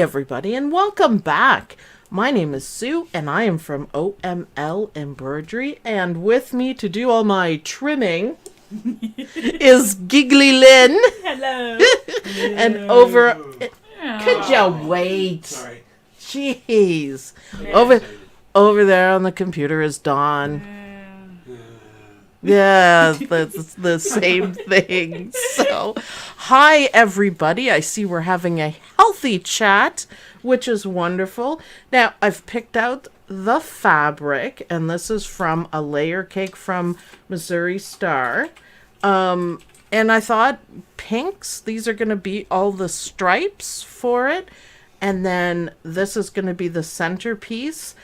everybody, and welcome back. My name is Sue, and I am from OML Embroidery, and with me to do all my trimming is Giggly Lynn. Hello. And over... Oh. Could you wait? Sorry. Jeez. Yeah. Over there on the computer is Dawn. Yeah, that's the same thing. So, hi everybody. I see we're having a healthy chat, which is wonderful. Now, I've picked out the fabric, and this is from a layer cake from Missouri Star. And I thought pinks, these are going to be all the stripes for it. And then this is going to be the centerpiece.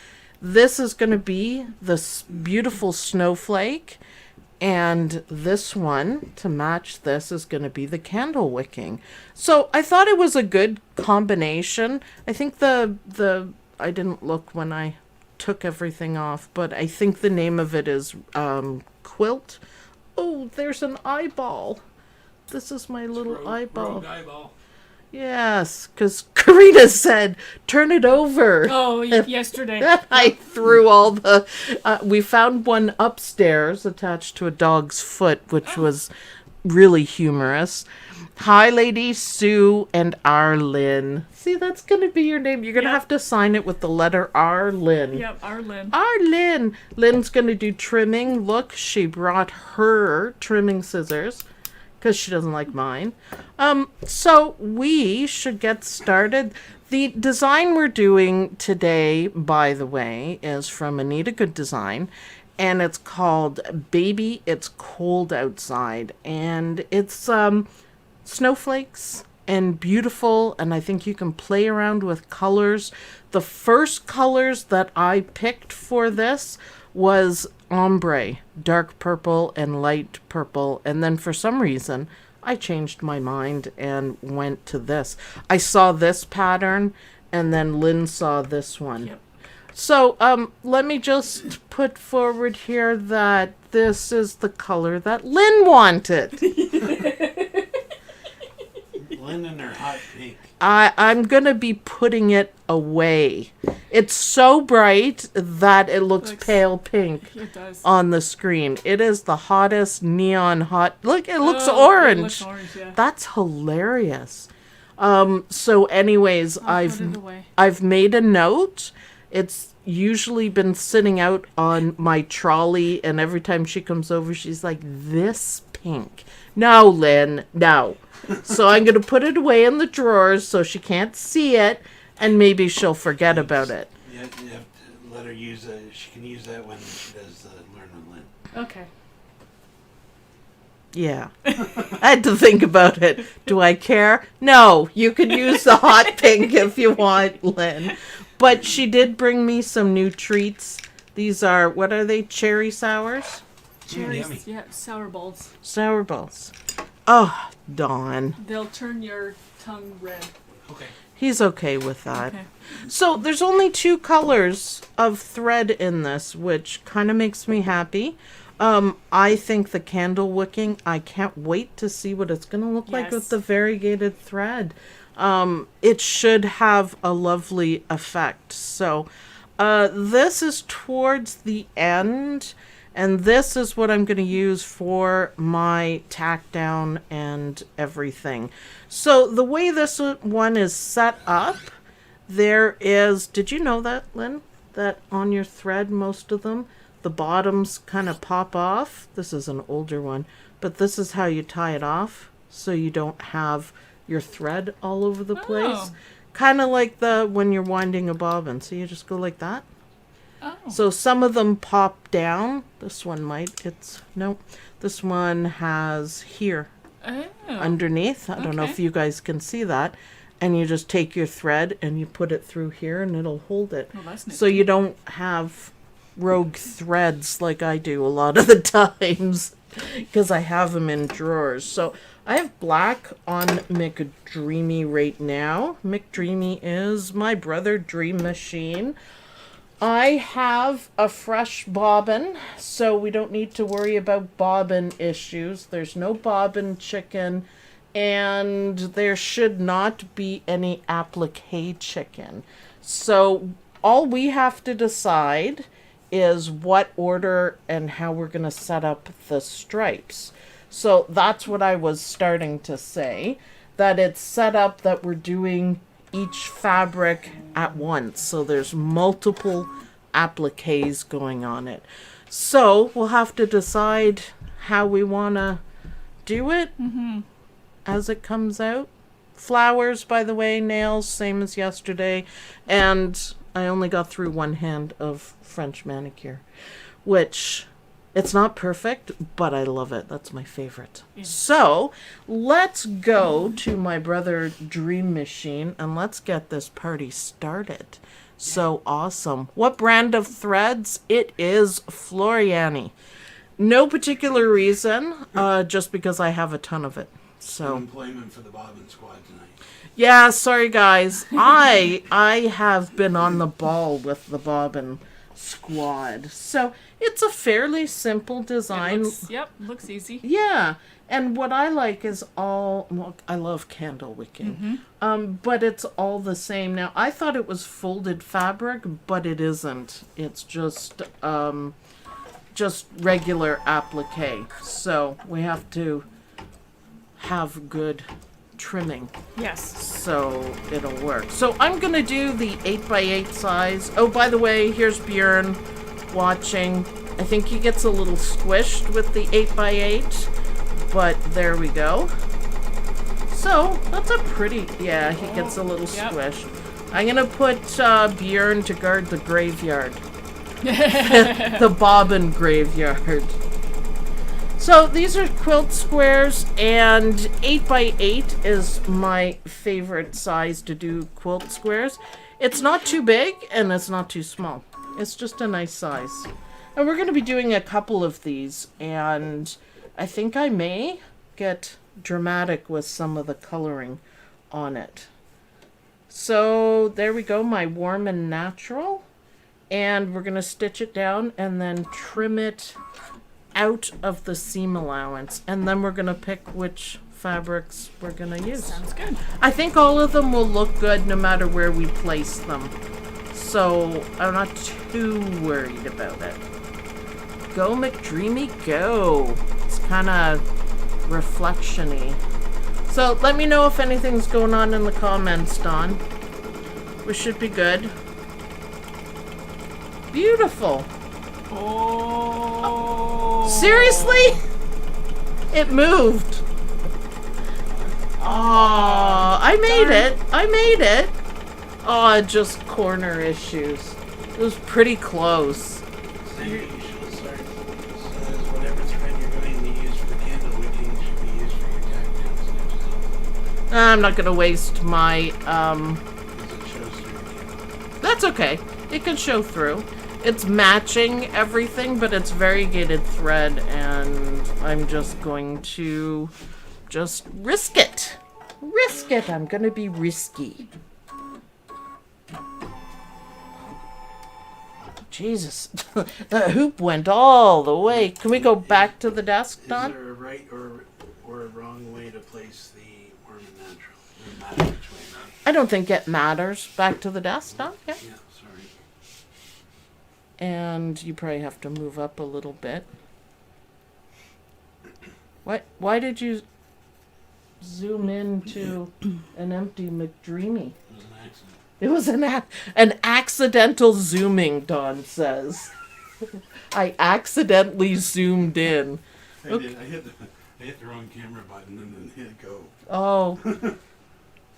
This is going to be this beautiful snowflake. And this one, to match this, is going to be the candle wicking. So I thought it was a good combination. I think I didn't look when I took everything off, but I think the name of it is quilt. Oh, there's an eyeball. This is my little eyeball. Rogue eyeball. Yes, because Karina said, turn it over. Oh, yesterday. I threw all the... we found one upstairs attached to a dog's foot, which was really humorous. Hi, Lady Sue and Arlyn. See, that's going to be your name. You're going to have to sign it with the letter Arlyn. Yep, Arlyn. Arlyn. Lynn's going to do trimming. Look, she brought her trimming scissors, because she doesn't like mine. So we should get started. The design we're doing today, by the way, is from Anita Goodesign, and it's called Baby, It's Cold Outside. And it's snowflakes and beautiful, and I think you can play around with colors. The first colors that I picked for this was ombre, dark purple and light purple, and then for some reason I changed my mind and went to this. I saw this pattern, and then Lynn saw this one. Yep. So let me just put forward here that this is the color that Lynn wanted. Lynn and her hot pink. I'm going to be putting it away. It's so bright that it looks pale pink It does. on the screen. It is the hottest neon hot. Look, it looks Oh, orange. It looks orange, yeah. That's hilarious. So anyways, I'll put it away. I've made a note. It's usually been sitting out on my trolley, and every time she comes over, she's like, this pink. No, Lynn, no. So I'm going to put it away in the drawers so she can't see it, and maybe she'll forget about it. You have to let her use that. She can use that when she does Learn with Lynn. Okay. Yeah. I had to think about it. Do I care? No, you can use the hot pink if you want, Lynn. But she did bring me some new treats. These are, what are they, cherry sours? Cherries, yummy. yeah, sour balls. Sour balls. Oh, Dawn. They'll turn your tongue red. Okay. He's okay with that. Okay. So there's only 2 colors of thread in this, which kind of makes me happy. I think the candle wicking, I can't wait to see what it's going to look like with Yes. the variegated thread. It should have a lovely effect. So this is towards the end, and this is what I'm going to use for my tack down and everything. So the way this one is set up, there is, did you know that, Lynn? That on your thread, most of them, the bottoms kind of pop off. This is an older one, but this is how you tie it off so you don't have your thread all over the place. Oh. Kind of like when you're winding a bobbin. So you just go like that. Oh. So some of them pop down. This one might. This one has here Oh. underneath. I don't know Okay. if you guys can see that. And you just take your thread and you put it through here and it'll hold it. Oh, that's So you don't have rogue threads like I do a lot of the times, because I have them in drawers. So I have black on McDreamy right now. McDreamy is my brother Dream Machine. I have a fresh bobbin, so we don't need to worry about bobbin issues. There's no bobbin chicken and there should not be any applique chicken. So all we have to decide is what order and how we're going to set up the stripes. So that's what I was starting to say, that it's set up that we're doing each fabric at once. So there's multiple appliques going on it. So we'll have to decide how we want to do it as it comes out. Flowers, by the way, nails, same as yesterday. And I only got through one hand of French manicure, which it's not perfect, but I love it. That's my favorite. Yeah. So let's go to my brother Dream Machine and let's get this party started. So awesome. What brand of threads? It is Floriani. No particular reason, just because I have a ton of it. So employment for the bobbin squad tonight. Yeah, sorry guys. I have been on the ball with the bobbin squad. So it's a fairly simple design. Looks easy. Yeah. And what I like is I love candle wicking, but it's all the same. Now, I thought it was folded fabric, but it isn't. It's just regular applique. So we have to have good trimming. Yes. So it'll work. So I'm going to do the 8x8 size. Oh, by the way, here's Bjorn watching. I think he gets a little squished with the 8x8. But there we go. So that's a pretty, yeah, he gets a little squished. I'm going to put Bjorn to guard the graveyard. The bobbin graveyard. So these are quilt squares, and 8x8 is my favorite size to do quilt squares. It's not too big and it's not too small. It's just a nice size. And we're going to be doing a couple of these, and I think I may get dramatic with some of the coloring on it. So there we go, my warm and natural. And we're going to stitch it down and then trim it out of the seam allowance. And then we're going to pick which fabrics we're going to use. Sounds good. I think all of them will look good no matter where we place them. So I'm not too worried about it. Go McDreamy, go. It's kind of reflection-y. So let me know if anything's going on in the comments, Dawn. We should be good. Beautiful. Oh. Seriously? It moved. Oh, I made it. I made it. Oh, just corner issues. It was pretty close. Whatever thread you're going to use for candle wicking should be used for your tack down stitches. I'm not going to waste my, Because it shows through your candle. That's okay. It can show through. It's matching everything, but it's variegated thread, and I'm just going to just risk it. Risk it. I'm going to be risky. Jesus. The hoop went all the way. Can we go back to the desk, Don? Is there a right or a wrong way to place the warm and natural? It doesn't matter which way, right? I don't think it matters. Back to the desk, Don? Yeah. Yeah, sorry. And you probably have to move up a little bit. Why did you zoom into an empty McDreamy? It was an accident. It was an accidental zooming, Dawn says. I accidentally zoomed in. I did. I hit the wrong camera button and then hit go. Oh.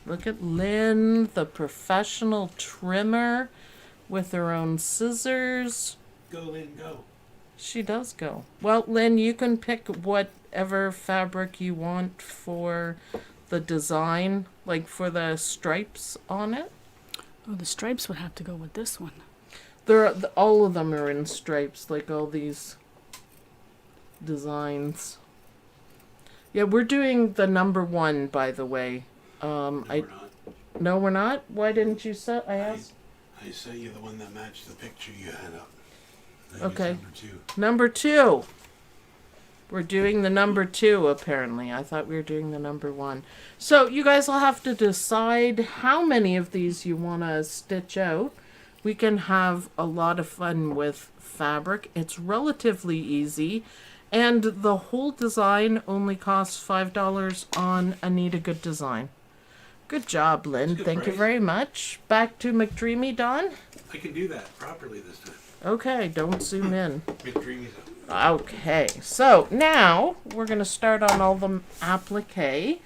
Look at Lynn, the professional trimmer with her own scissors. Go, Lynn, go. She does go. Well, Lynn, you can pick whatever fabric you want for the design, like for the stripes on it. Oh, the stripes would have to go with this one. All of them are in stripes, like all these designs. Yeah, we're doing the number 1, by the way. No, we're not. No, we're not? Why didn't you set? I asked. I sent you the one that matched the picture you had up. Okay. Number 2. Number 2. We're doing the number 2, apparently. I thought we were doing the number 1. So you guys will have to decide how many of these you want to stitch out. We can have a lot of fun with fabric. It's relatively easy. And the whole design only costs $5 on Anita Goodesign. Good job, Lynn. Good Thank you price. very much. Back to McDreamy, Don. I can do that properly this time. Okay, don't zoom in. McDreamy's up. Okay, so now we're going to start on all the applique.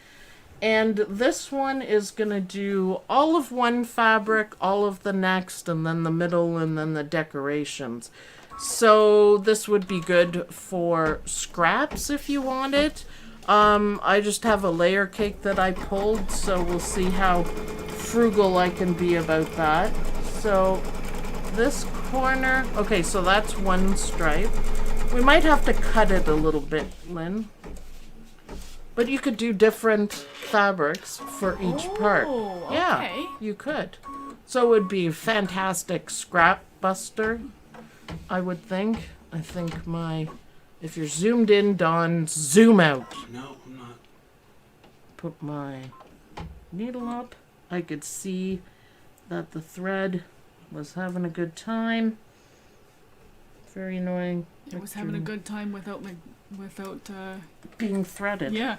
And this one is going to do all of one fabric, all of the next, and then the middle, and then the decorations. So this would be good for scraps if you want it. I just have a layer cake that I pulled, so we'll see how frugal I can be about that. So this corner, okay, so that's one stripe. We might have to cut it a little bit, Lynn. But you could do different fabrics for each part. Oh, Yeah, okay. you could. So it would be a fantastic scrap buster, I would think. I think if you're zoomed in, Don, zoom out. No, I'm not. Put my needle up. I could see that the thread was having a good time. Very annoying. It was having a good time without being threaded. yeah.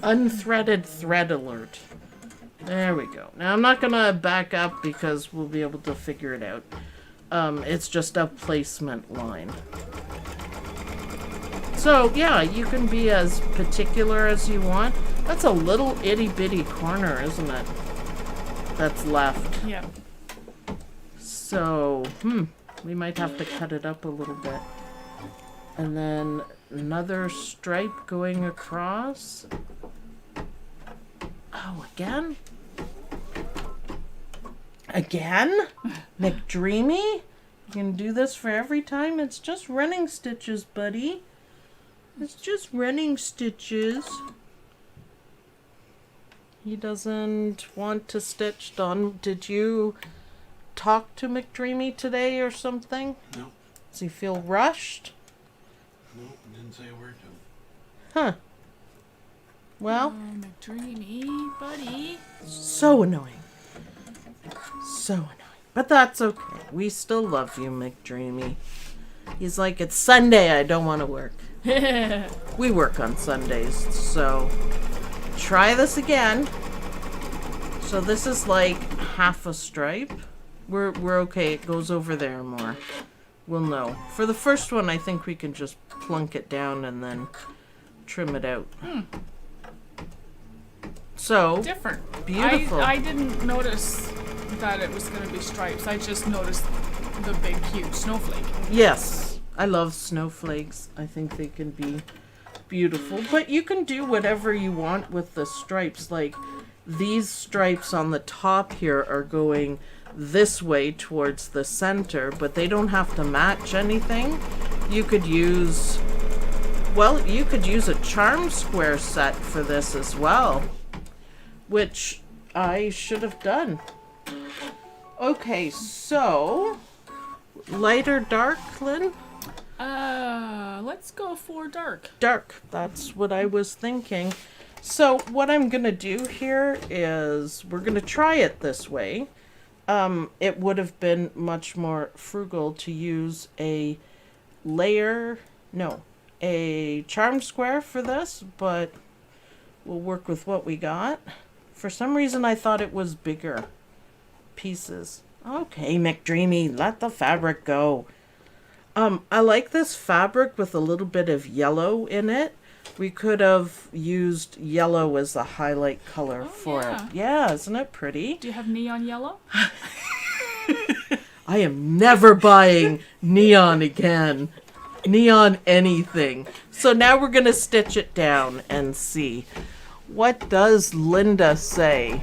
Unthreaded thread alert. There we go. Now I'm not gonna back up because we'll be able to figure it out. It's just a placement line. So yeah, you can be as particular as you want. That's a little itty bitty corner, isn't it? That's left. Yeah. So, we might have to cut it up a little bit. And then another stripe going across. Oh, again? Again? McDreamy? You can do this for every time? It's just running stitches, buddy. It's just running stitches. He doesn't want to stitch. Don, did you talk to McDreamy today or something? No, Does he feel rushed? no, didn't say a word to him. Huh. Well, Oh, McDreamy, buddy. so annoying. So annoying. But that's okay. We still love you, McDreamy. He's like, it's Sunday, I don't want to work. We work on Sundays, so try this again. So this is like half a stripe. We're okay. It goes over there more. We'll know. For the first one, I think we can just plunk it down and then trim it out. So Different. beautiful. I didn't notice that it was going to be stripes. I just noticed the big, huge snowflake. Yes, I love snowflakes. I think they can be beautiful. But you can do whatever you want with the stripes. Like these stripes on the top here are going this way towards the center, but they don't have to match anything. You could use, well, you could use a charm square set for this as well, which I should have done. Okay, so light or dark, Lynn? Let's go for dark. Dark. That's what I was thinking. So what I'm gonna do here is we're gonna try it this way. It would have been much more frugal to use a charm square for this, but we'll work with what we got. For some reason I thought it was bigger pieces. Okay, McDreamy, let the fabric go. I like this fabric with a little bit of yellow in it. We could have used yellow as the highlight color for it. Yeah, isn't it pretty? Do you have neon yellow? I am never buying neon again. Neon anything. So now we're going to stitch it down and see. What does Linda say?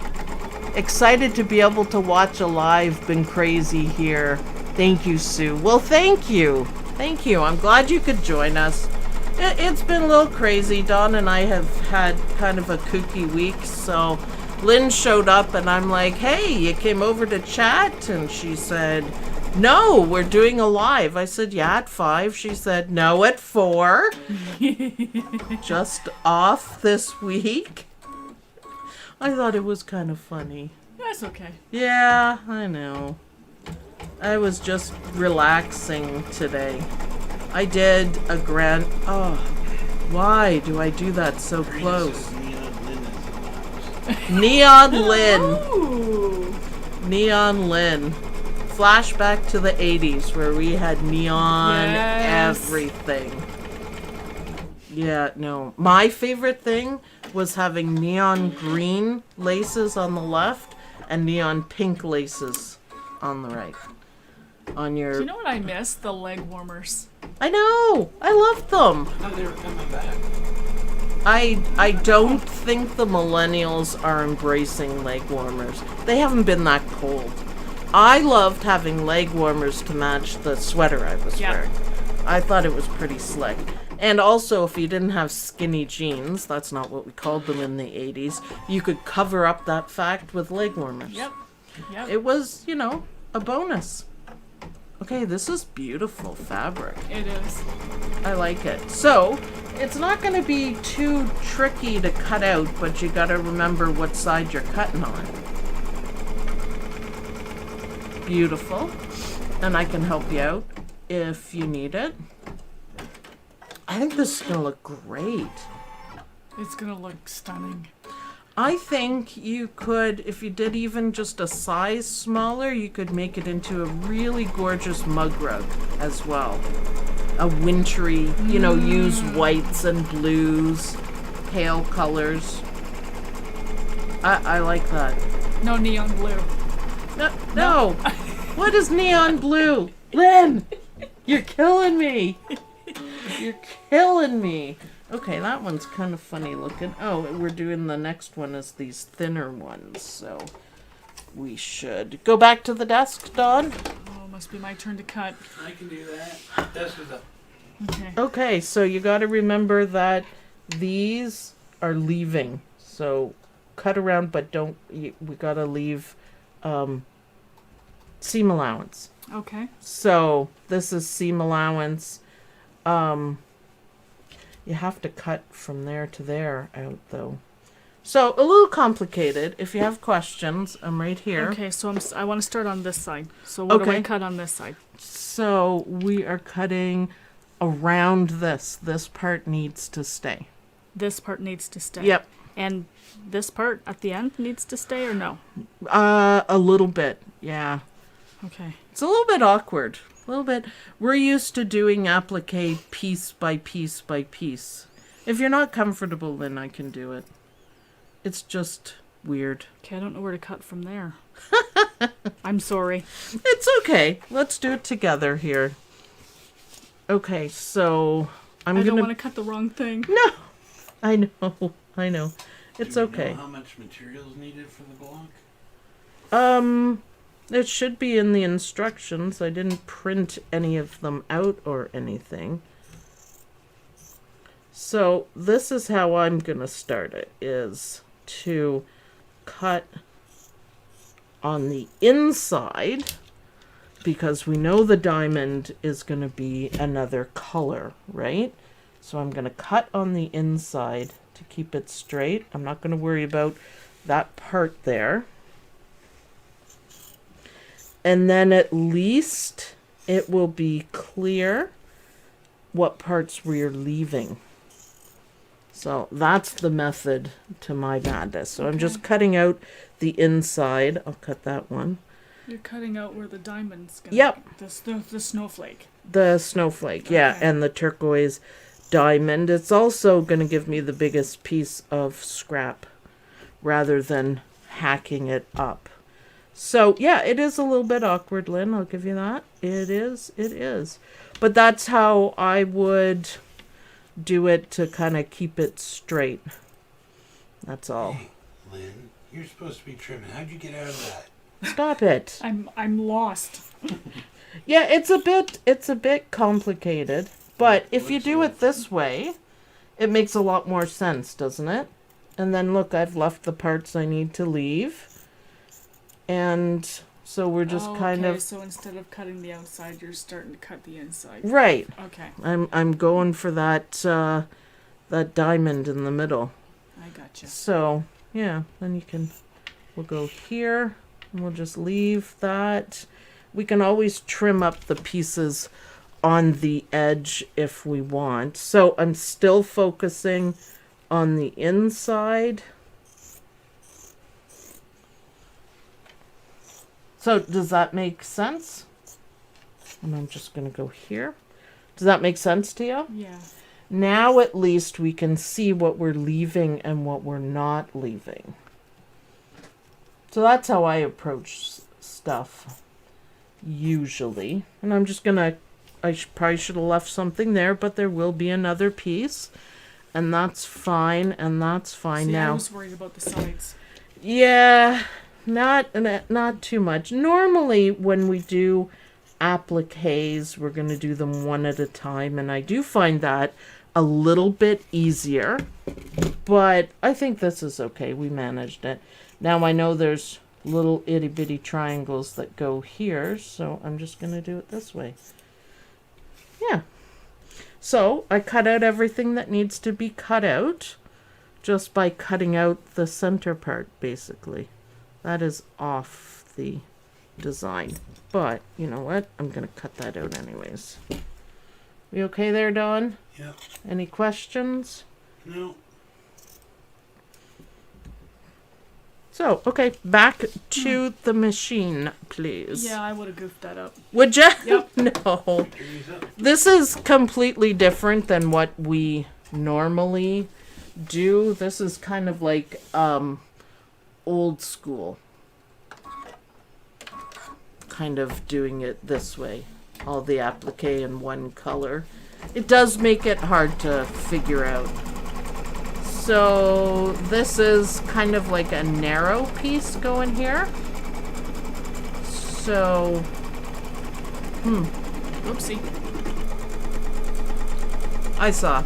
Excited to be able to watch a live. Been crazy here. Thank you, Sue. Well, thank you. Thank you. I'm glad you could join us. It's been a little crazy. Dawn and I have had kind of a kooky week, so Lynn showed up and I'm like, hey, you came over to chat? And she said, no, we're doing a live. I said, yeah, at 5. She said, no, at 4. Just off this week. I thought it was kind of funny. That's okay. Yeah, I know. I was just relaxing today. I did a grand... Oh, why do I do that so close? Neon Lynn. Ooh. Neon Lynn. Flashback to the 80s where we had neon Yes. everything. Yeah, no. My favorite thing was having neon green laces on the left and neon pink laces on the right. On your... Do you know what I miss? The leg warmers. I know! I loved them! Oh, they were coming back. I don't think the millennials are embracing leg warmers. They haven't been that cold. I loved having leg warmers to match the sweater I was wearing. I thought it was pretty slick. And also, if you didn't have skinny jeans, that's not what we called them in the 80s, you could cover up that fact with leg warmers. Yep. It was, you know, a bonus. Okay, this is beautiful fabric. It is. I like it. So, it's not going to be too tricky to cut out, but you got to remember what side you're cutting on. Beautiful. And I can help you out if you need it. I think this is going to look great. It's gonna look stunning. I think you could, if you did even just a size smaller, you could make it into a really gorgeous mug rug as well. A wintry, you know, use whites and blues, pale colors. I like that. No neon blue. No. What is neon blue? Lynn, you're killing me. You're killing me. Okay, that one's kind of funny looking. Oh, we're doing the next one as these thinner ones, so we should go back to the desk, Dawn. Oh, must be my turn to cut. I can do that. Desk is up. Okay. Okay, so you got to remember that these are leaving. So cut around, but don't. We got to leave seam allowance. Okay. So this is seam allowance. You have to cut from there to there out though. So a little complicated. If you have questions, I'm right here. Okay, so I want to start on this side. So what do I Okay. cut on this side? So we are cutting around this. This part needs to stay. This part needs to stay. Yep. And this part at the end needs to stay or no? A little bit. Yeah. Okay. It's a little bit awkward. A little bit. We're used to doing applique piece by piece by piece. If you're not comfortable, then I can do it. It's just weird. Okay, I don't know where to cut from there. I'm sorry. It's okay. Let's do it together here. Okay, so I don't want to cut the wrong thing. No! I know. It's Do we okay. know how much material is needed for the block? It should be in the instructions. I didn't print any of them out or anything. So this is how I'm gonna start it, is to cut on the inside, because we know the diamond is gonna be another color, right? So I'm gonna cut on the inside to keep it straight. I'm not gonna worry about that part there. And then at least it will be clear what parts we're leaving. So that's the method to my madness. So I'm just cutting out the inside. I'll cut that one. You're cutting out where the diamond's gonna Yep. The snowflake. The snowflake, yeah, Okay. and the turquoise diamond. It's also going to give me the biggest piece of scrap rather than hacking it up. So, yeah, it is a little bit awkward, Lynn. I'll give you that. It is. But that's how I would do it to kind of keep it straight. That's all. Hey, Lynn, you're supposed to be trimming. How'd you get out of that? Stop it. I'm lost. Yeah, it's a bit complicated, but if you do it this way, it makes a lot more sense, doesn't it? And then look, I've left the parts I need to leave. And So we're just kind okay, of so instead of cutting the outside, you're starting to cut the inside. right. Okay, I'm going for that that diamond in the middle. I gotcha. So yeah, then we'll go here and we'll just leave that. We can always trim up the pieces on the edge if we want. So I'm still focusing on the inside. So does that make sense? And I'm just going to go here. Does that make sense to you? Yeah. Now at least we can see what we're leaving and what we're not leaving. So that's how I approach stuff usually. And I'm just going to, probably should have left something there, but there will be another piece. And that's fine, and that's fine. See, now. I was worried about the sides. Yeah, not too much. Normally when we do appliques, we're going to do them one at a time, and I do find that a little bit easier, but I think this is okay. We managed it. Now I know there's little itty bitty triangles that go here, so I'm just going to do it this way. Yeah. So I cut out everything that needs to be cut out just by cutting out the center part, basically. That is off the design. But, you know what? I'm going to cut that out anyways. We okay there, Dawn? Yeah. Any questions? No. So, okay, back to the machine, please. Yeah, I would have goofed that up. Would you? Yep. No. This is completely different than what we normally do. This is kind of like old school. Kind of doing it this way. All the applique in one color. It does make it hard to figure out. So this is kind of like a narrow piece going here. So, Oopsie. I saw.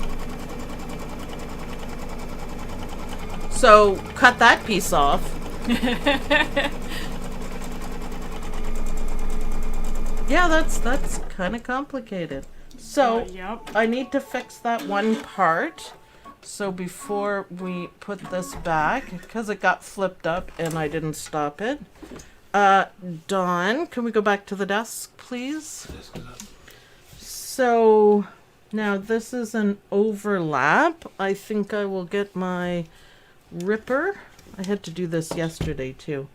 So cut that piece off. Yeah, that's kind of complicated. So Yep. I need to fix that one part. So before we put this back, because it got flipped up and I didn't stop it. Dawn, can we go back to the desk, please? This goes up. So now this is an overlap. I think I will get my ripper. I had to do this yesterday too,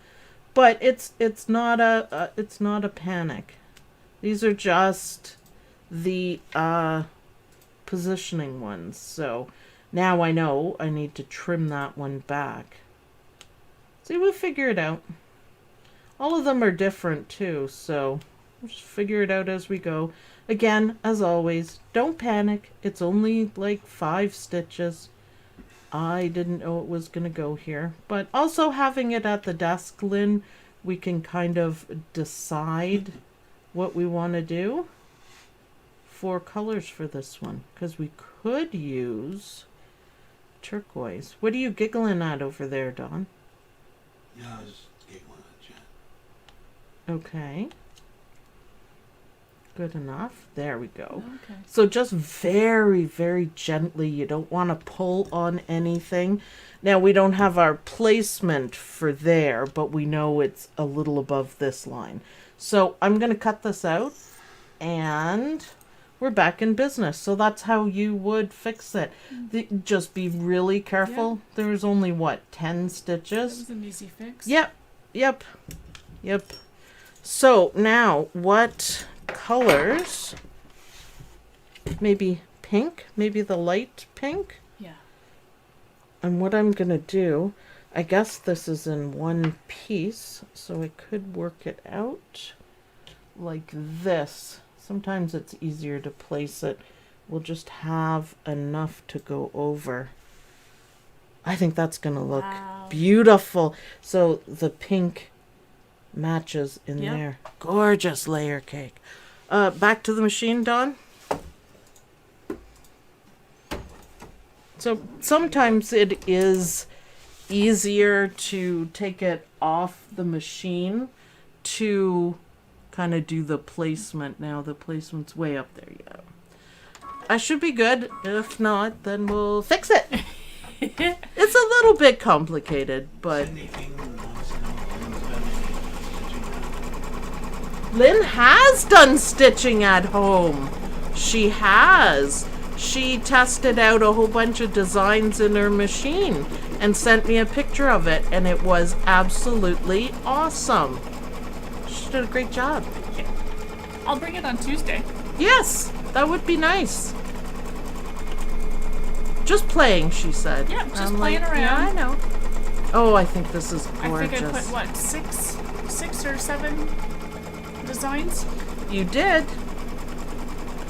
but it's not a panic. These are just the positioning ones. So now I know I need to trim that one back. See, we'll figure it out. All of them are different too, so we'll just figure it out as we go. Again, as always, don't panic. It's only like 5 stitches. I didn't know it was going to go here. But also having it at the desk, Lynn, we can kind of decide what we want to do for colors for this one. Because we could use turquoise. What are you giggling at over there, Dawn? Yeah, I was giggling at Jen. Okay. Good enough. There we go. Okay. So just very, very gently. You don't want to pull on anything. Now, we don't have our placement for there, but we know it's a little above this line. So I'm going to cut this out, and we're back in business. So that's how you would fix it. Just be really careful. Yeah. There's only, what, 10 That stitches? was an easy fix. Yep. So now, what colors? Maybe pink? Maybe the light pink? Yeah. And what I'm going to do, I guess this is in one piece, so I could work it out like this. Sometimes it's easier to place it. We'll just have enough to go over. I think that's going to look Wow. beautiful. So the pink matches in Yep. there. Gorgeous layer cake. Back to the machine, Dawn. So sometimes it is easier to take it off the machine to kind of do the placement now. The placement's way up there, yeah. I should be good. If not, then we'll fix it. It's a little bit complicated, but Anything wants to know Lynn's done any stitching? Lynn has done stitching at home. She has. She tested out a whole bunch of designs in her machine and sent me a picture of it, and it was absolutely awesome. She did a great job. I'll bring it on Tuesday. Yes, that would be nice. Just playing, she said. Yeah, just I'm playing like, around. Yeah, I know. Oh, I think this is gorgeous. I think I put, what, six or seven designs? You did.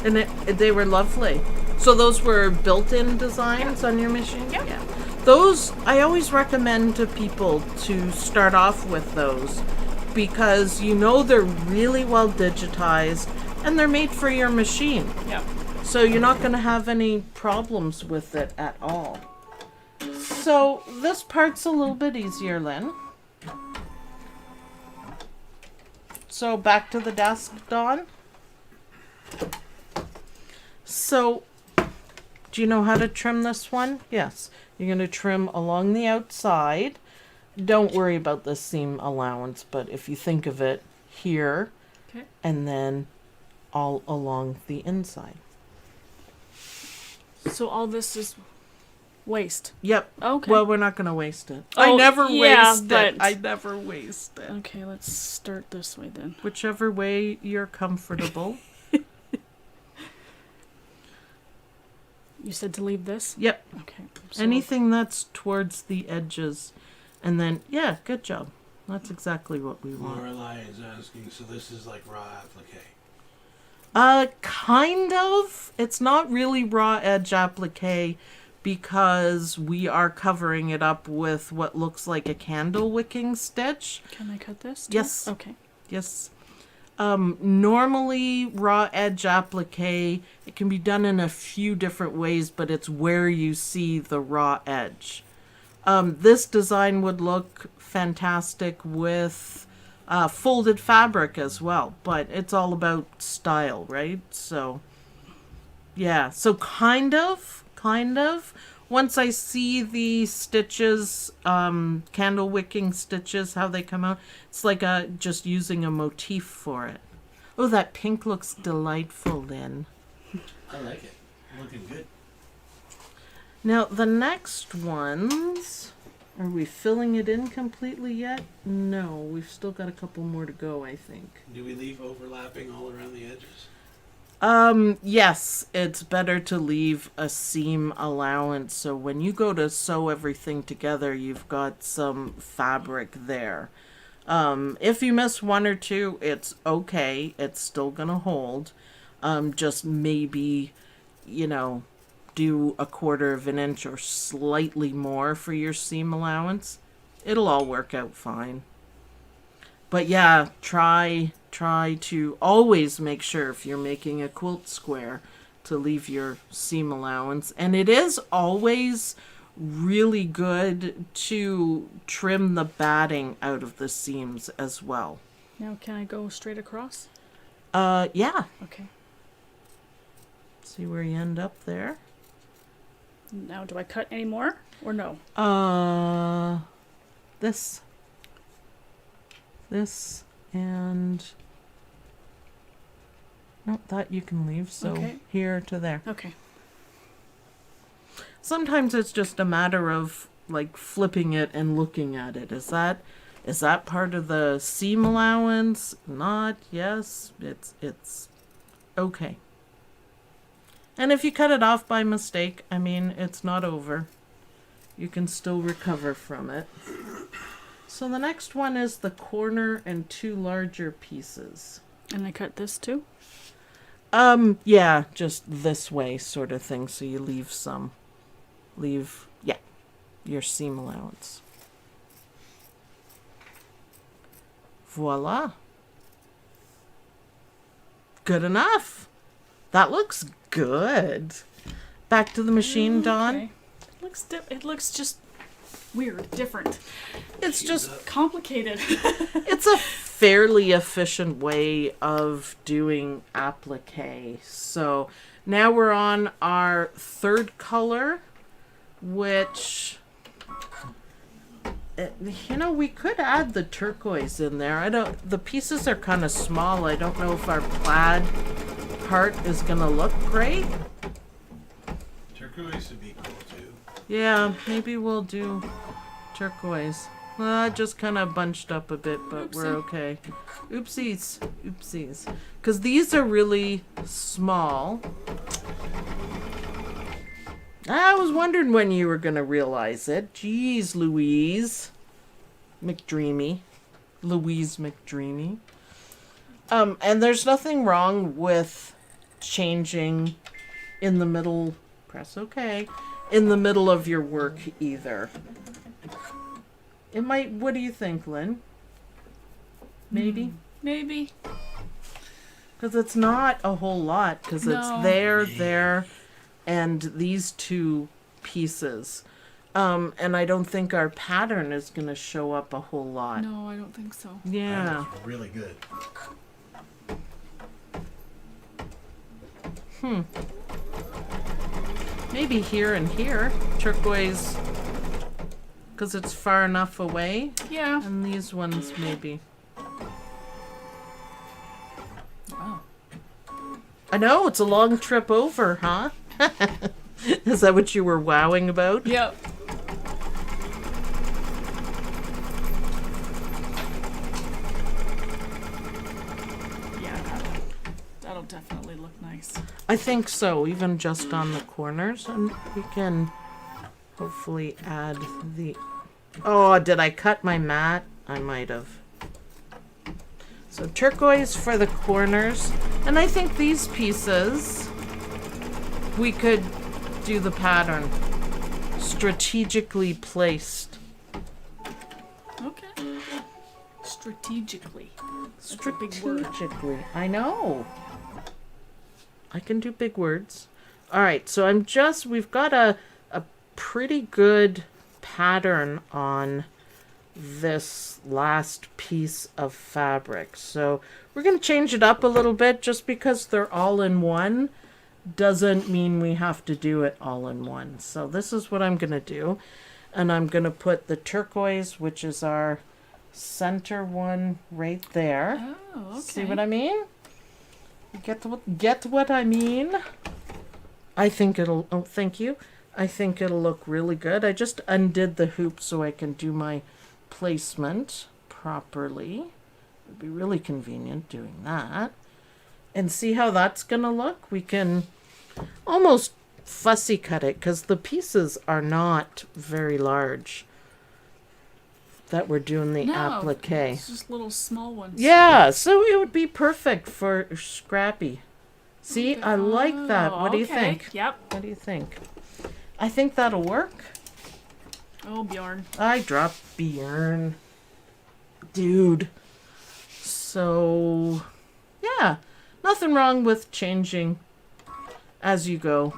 And they were lovely. So those were built-in designs on your machine? Yeah. Those, I always recommend to people to start off with those because you know they're really well digitized and they're made for your machine. Yeah. So you're not going to have any problems with it at all. So this part's a little bit easier, Lynn. So back to the desk, Dawn. So, do you know how to trim this one? Yes. You're going to trim along the outside. Don't worry about the seam allowance, but if you think of it here, Okay. and then all along the inside. So all this is waste. Yep. Okay. Well, we're not going to waste it. Oh, I never yeah, waste but- it. I never waste it. Okay, let's start this way then. Whichever way you're comfortable. You said to leave this? Yep. Okay. So Anything that's towards the edges. And then, yeah, good job. That's exactly what we want. Lorelei is asking, so this is like raw applique. Kind of. It's not really raw edge applique because we are covering it up with what looks like a candle wicking stitch. Can I cut this too? Yes. Okay. Yes. Normally raw edge applique, it can be done in a few different ways, but it's where you see the raw edge. This design would look fantastic with folded fabric as well, but it's all about style, right? So, yeah. So kind of. Once I see the stitches, candle wicking stitches, how they come out, it's like just using a motif for it. Oh, that pink looks delightful, Lynn. I like it. Looking good. Now, the next ones, are we filling it in completely yet? No, we've still got a couple more to go, I think. Do we leave overlapping all around the edges? Yes, it's better to leave a seam allowance. So when you go to sew everything together, you've got some fabric there. If you miss one or two, it's okay. It's still gonna hold. Just maybe, do 1/4 of an inch or slightly more for your seam allowance. It'll all work out fine. But yeah, try to always make sure if you're making a quilt square to leave your seam allowance. And it is always really good to trim the batting out of the seams as well. Now can I go straight across? Yeah. Okay. See where you end up there. Now do I cut any more or no? This, and no, that you can leave. So Okay. here to there. Okay. Sometimes it's just a matter of like flipping it and looking at it. Is that part of the seam allowance? Not? Yes. It's okay. And if you cut it off by mistake, I mean, it's not over. You can still recover from it. So the next one is the corner and 2 larger pieces. And I cut this too? Yeah, just this way sort of thing. So you leave your seam allowance. Voila. Good enough. That looks good. Back to the machine, Dawn. Okay. It looks just weird, different, It's just, complicated. it's a fairly efficient way of doing applique. So now we're on our third color, which, you know, we could add the turquoise in there. The pieces are kind of small. I don't know if our plaid part is gonna look great. Turquoise would be cool too. Yeah, maybe we'll do turquoise. Just kind of bunched up a bit, but we're okay. Oopsies. Oopsies. Because these are really small. I was wondering when you were going to realize it. Jeez, Louise. McDreamy. Louise McDreamy. And there's nothing wrong with changing in the middle. Press OK. In the middle of your work either. It might. What do you think, Lynn? Maybe? Maybe. Because it's not a whole lot. Because No. it's there, and these two pieces. And I don't think our pattern is going to show up a whole lot. No, I don't think so. Yeah. That looks really good. Maybe here and here. Turquoise. Because it's far enough away. Yeah. And these ones maybe. Wow. I know, it's a long trip over, huh? Is that what you were wowing about? Yep. Yeah, that'll definitely look nice. I think so, even just on the corners. And we can hopefully add the... Oh, did I cut my mat? I might have. So turquoise for the corners. And I think these pieces, we could do the pattern strategically placed. Okay. Strategically. That's a big word. Strategically. I know. I can do big words. All right, so we've got a pretty good pattern on this last piece of fabric. So we're going to change it up a little bit. Just because they're all in one doesn't mean we have to do it all in one. So this is what I'm going to do. And I'm going to put the turquoise, which is our center one, right there. Oh, okay. See what I mean? Get what I mean? I think it'll... Oh, thank you. I think it'll look really good. I just undid the hoop so I can do my placement properly. It'd be really convenient doing that. And see how that's going to look? We can almost fussy cut it because the pieces are not very large that we're doing the applique. It's just little small ones. Yeah, so it would be perfect for scrappy. See, I like that. What do you okay. think? Yep. What do you think? I think that'll work. Oh, Bjorn. I dropped Bjorn. Dude. So, yeah. Nothing wrong with changing as you go.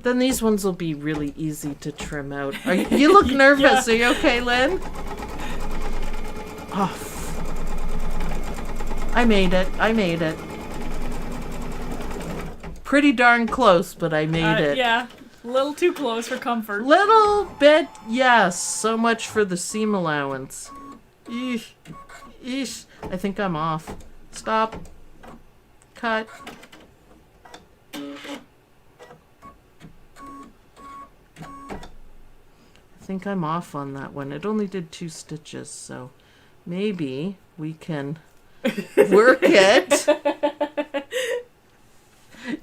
Then these ones will be really easy to trim out. You look nervous. Yeah. Are you okay, Lynn? Oh. I made it. I made it. Pretty darn close, but I made it. Yeah. A little too close for comfort. Little bit, yes. So much for the seam allowance. Eesh. Eesh. I think I'm off. Stop. Cut. I think I'm off on that one. It only did 2 stitches, so maybe we can work it.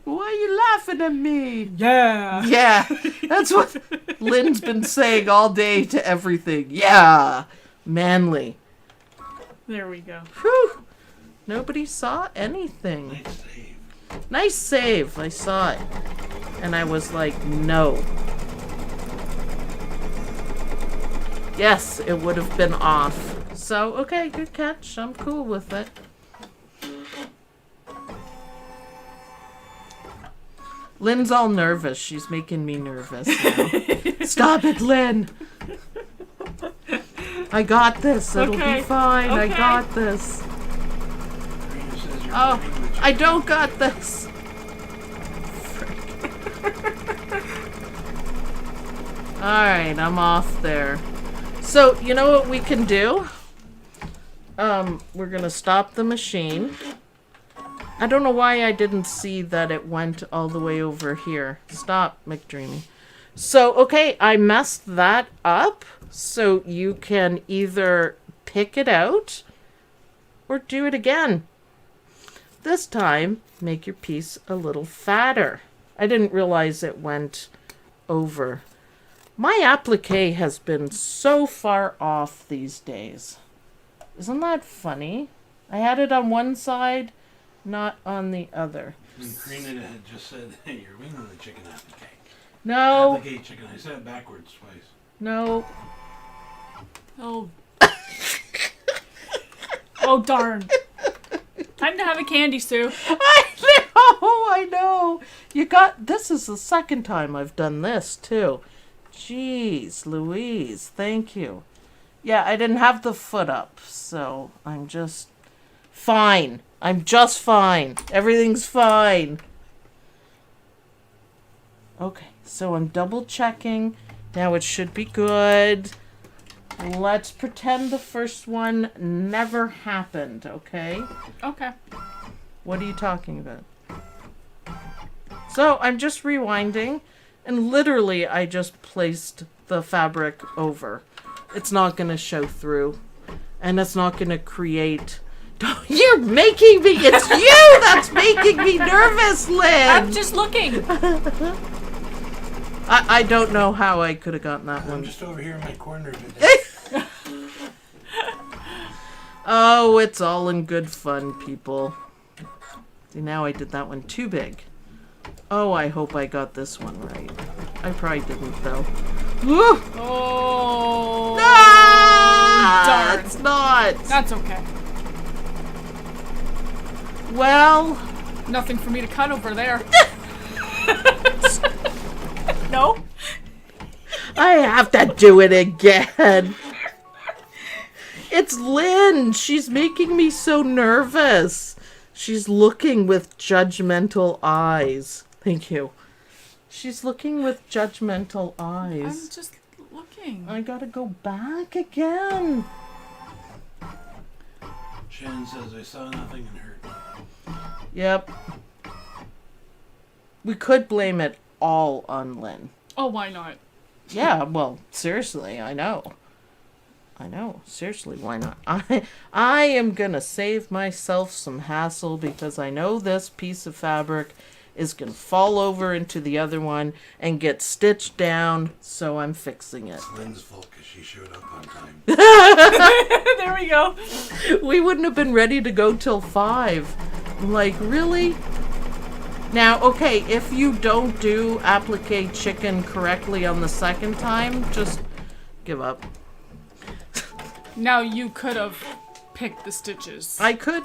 Why are you laughing at me? Yeah. Yeah, that's what Lynn's been saying all day to everything. Yeah, manly. There we go. Whew. Nobody saw anything. Nice save. Nice save. I saw it. And I was like, no. Yes, it would have been off. So, okay, good catch. I'm cool with it. Lynn's all nervous. She's making me nervous now. Stop it, Lynn. I got this. It'll Okay. be fine. I Okay. got this. Karina says you're Oh, playing with I your- don't got this. Alright, I'm off there. So, you know what we can do? We're gonna stop the machine. I don't know why I didn't see that it went all the way over here. Stop, McDreamy. So, okay, I messed that up. So you can either pick it out or do it again. This time, make your piece a little fatter. I didn't realize it went over. My applique has been so far off these days. Isn't that funny? I had it on one side, not on the other. And Karina had just said, hey, you're winging the chicken applique. No, Applique chicken. I said it backwards twice. no. Oh. Oh, darn. Time to have a candy, Sue. I know. You got, this is the second time I've done this, too. Jeez Louise, thank you. Yeah, I didn't have the foot up, so I'm just fine. I'm just fine. Everything's fine. Okay, so I'm double checking. Now it should be good. Let's pretend the first one never happened, okay? Okay. What are you talking about? So I'm just rewinding, and literally I just placed the fabric over. It's not going to show through, and it's not going to create... You're making me... It's you that's making me nervous, Lynn! I'm just looking. I don't know how I could have gotten that I'm one. just over here in my corner today. Oh, it's all in good fun, people. See, now I did that one too big. Oh, I hope I got this one right. I probably didn't, though. Woo! Oh. Ah, darn. it's not. That's okay. Well, Nothing for me to cut over there. No? I have to do it again. It's Lynn. She's making me so nervous. She's looking with judgmental eyes. Thank you. She's looking with judgmental I'm eyes. just looking. I gotta go back again. Shannon says I saw nothing and heard nothing. Yep. We could blame it all on Lynn. Oh, why not? Yeah, well, seriously, I know. Seriously, why not? I am gonna save myself some hassle because I know this piece of fabric is gonna fall over into the other one and get stitched down, so I'm fixing it. It's Lynn's fault because she showed up on time. There we go. We wouldn't have been ready to go till 5. Like, really? Now, okay, if you don't do applique chicken correctly on the second time, just give up. Now you could have picked the stitches. I could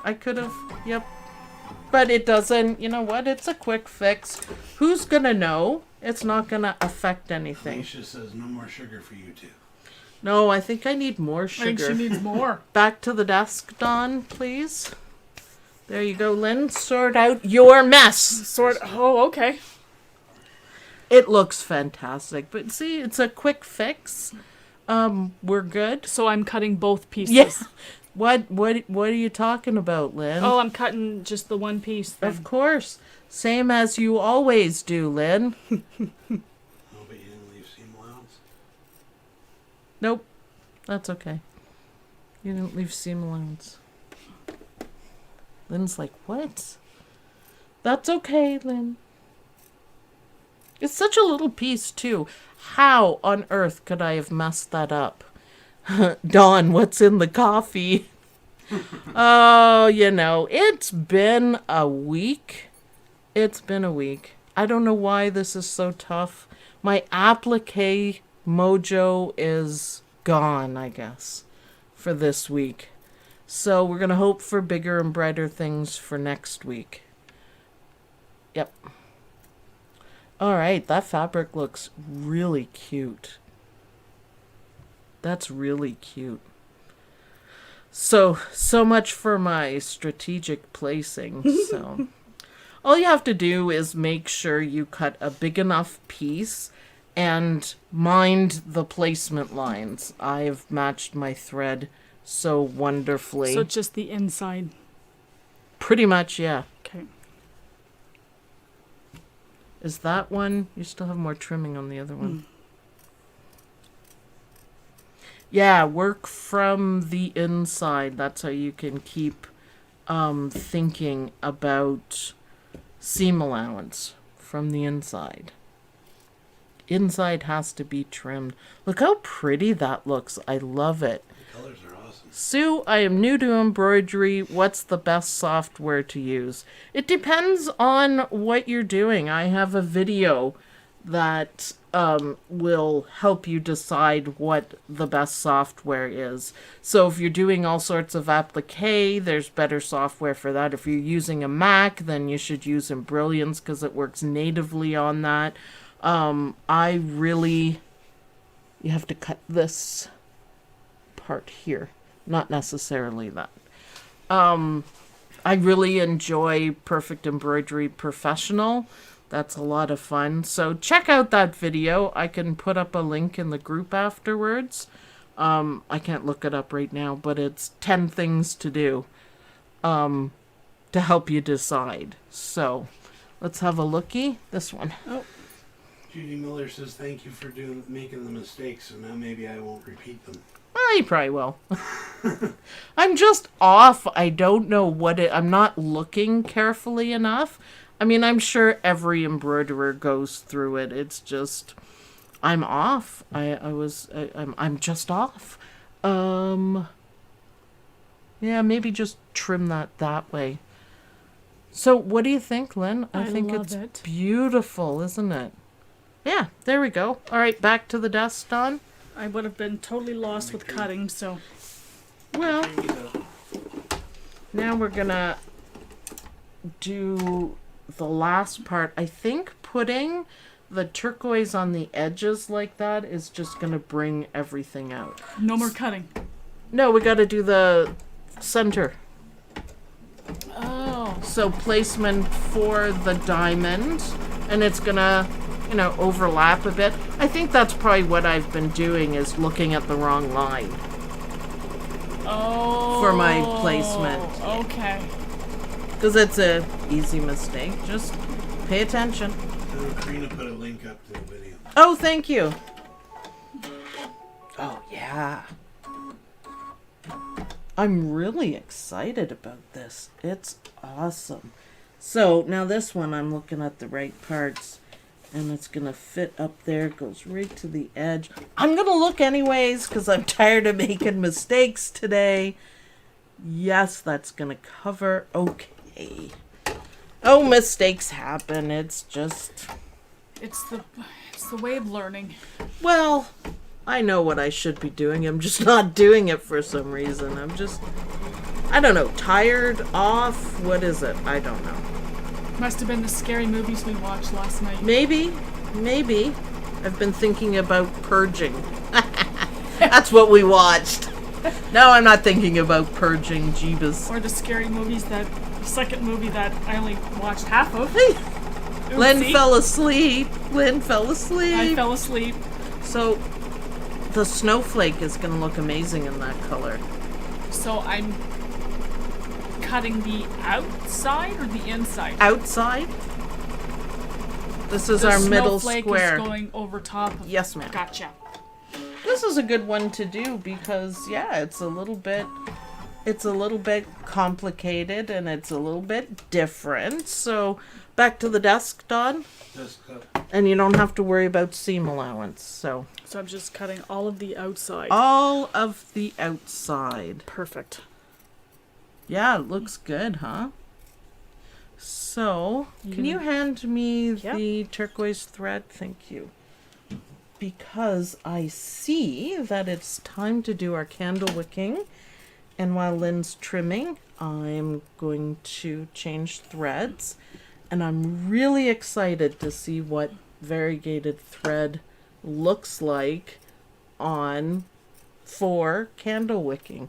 have, yep. But it doesn't, you know what? It's a quick fix. Who's gonna know? It's not gonna affect anything. Alicia says no more sugar for you two. No, I think I need more I think sugar. she needs more. Back to the desk, Dawn, please. There you go, Lynn. Sort out your mess. Oh, okay. It looks fantastic. But see, it's a quick fix. We're good. So I'm cutting both pieces. Yeah. What are you talking about, Lynn? Oh, I'm cutting just the one piece then. Of course. Same as you always do, Lynn. Oh, but you didn't leave seam allowance? Nope. That's okay. You didn't leave seam allowance. Lynn's like, what? That's okay, Lynn. It's such a little piece, too. How on earth could I have messed that up? Dawn, what's in the coffee? Oh, you know, it's been a week. It's been a week. I don't know why this is so tough. My applique mojo is gone, I guess, for this week. So we're going to hope for bigger and brighter things for next week. Yep. All right, that fabric looks really cute. That's really cute. So much for my strategic placing. So all you have to do is make sure you cut a big enough piece and mind the placement lines. I've matched my thread so wonderfully. So just the inside. Pretty much, yeah. Okay. Is that one? You still have more trimming on the other one. Yeah, work from the inside. That's how you can keep thinking about seam allowance from the inside. Inside has to be trimmed. Look how pretty that looks. I love it. The colors are awesome. Sue, I am new to embroidery. What's the best software to use? It depends on what you're doing. I have a video that will help you decide what the best software is. So if you're doing all sorts of applique, there's better software for that. If you're using a Mac, then you should use Embroidery because it works natively on that. You have to cut this part here, not necessarily that. I really enjoy Perfect Embroidery Professional. That's a lot of fun. So check out that video. I can put up a link in the group afterwards. I can't look it up right now, but it's 10 things to do to help you decide. So let's have a looky. This one. Oh. Judy Miller says thank you for making the mistakes, so now maybe I won't repeat them. Well, you probably will. I'm just off. I don't know I'm not looking carefully enough. I mean, I'm sure every embroiderer goes through it. It's just, I'm off. I'm just off. Yeah, maybe just trim that way. So what do you think, Lynn? I think love it's it. beautiful, isn't it? Yeah, there we go. All right, back to the desk, Dawn. I would have been totally lost with cutting, so. Well, Bring it up. now we're gonna do the last part. I think putting the turquoise on the edges like that is just gonna bring everything out. No more cutting. No, we gotta do the center. Oh. So placement for the diamond, and it's gonna, overlap a bit. I think that's probably what I've been doing, is looking at the wrong line Oh. for my placement. Okay. Because it's a easy mistake. Just pay attention. So Karina put a link up to the video. Oh, thank you. Oh, yeah. I'm really excited about this. It's awesome. So now this one, I'm looking at the right parts, and it's going to fit up there. It goes right to the edge. I'm going to look anyways because I'm tired of making mistakes today. Yes, that's going to cover. Okay. Oh, mistakes happen. It's just... It's the way of learning. Well, I know what I should be doing. I'm just not doing it for some reason. I'm just, I don't know, tired, off. What is it? I don't know. Must have been the scary movies we watched last night. Maybe. I've been thinking about purging. That's what we watched. No, I'm not thinking about purging, Jeebus. Or the scary movies the second movie that I only watched half of. Lynn Oopsie. fell asleep. I fell asleep. So the snowflake is going to look amazing in that color. So I'm cutting the outside or the inside? Outside. This is The our middle snowflake square. is going over top of Yes, ma'am. Gotcha. This is a good one to do because, yeah, it's a little bit complicated and it's a little bit different. So back to the desk, Dawn. Just cut. And you don't have to worry about seam allowance. So So I'm just cutting all of the outside. all of the outside. Perfect. Yeah, it looks good, huh? So, can you hand me the turquoise thread? Thank you. Because I see that it's time to do our candle wicking. And while Lynn's trimming, I'm going to change threads. And I'm really excited to see what variegated thread looks like for candle wicking.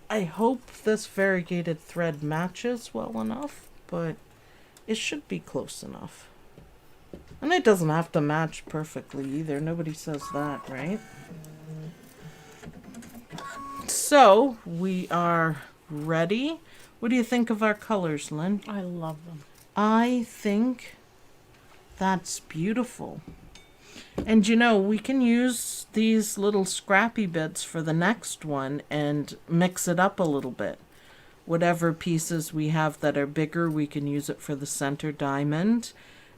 I hope this variegated thread matches well enough, but it should be close enough. And it doesn't have to match perfectly either. Nobody says that, right? So, we are ready. What do you think of our colors, Lynn? I love them. I think that's beautiful. And you know, we can use these little scrappy bits for the next one and mix it up a little bit. Whatever pieces we have that are bigger, we can use it for the center diamond.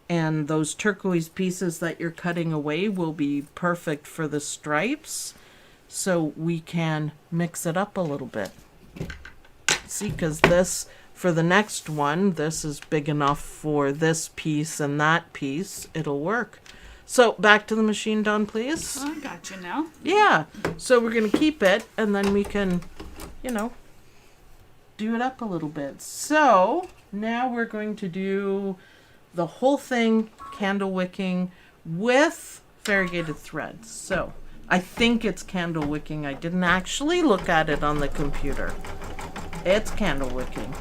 And those turquoise pieces that you're cutting away will be perfect for the stripes. So we can mix it up a little bit. See, because this, for the next one, this is big enough for this piece and that piece. It'll work. So back to the machine, Dawn, please. I got you now. Yeah. So we're going to keep it, and then we can, you know, do it up a little bit. So now we're going to do the whole thing candle wicking with variegated thread. So I think it's candle wicking. I didn't actually look at it on the computer. It's candle wicking.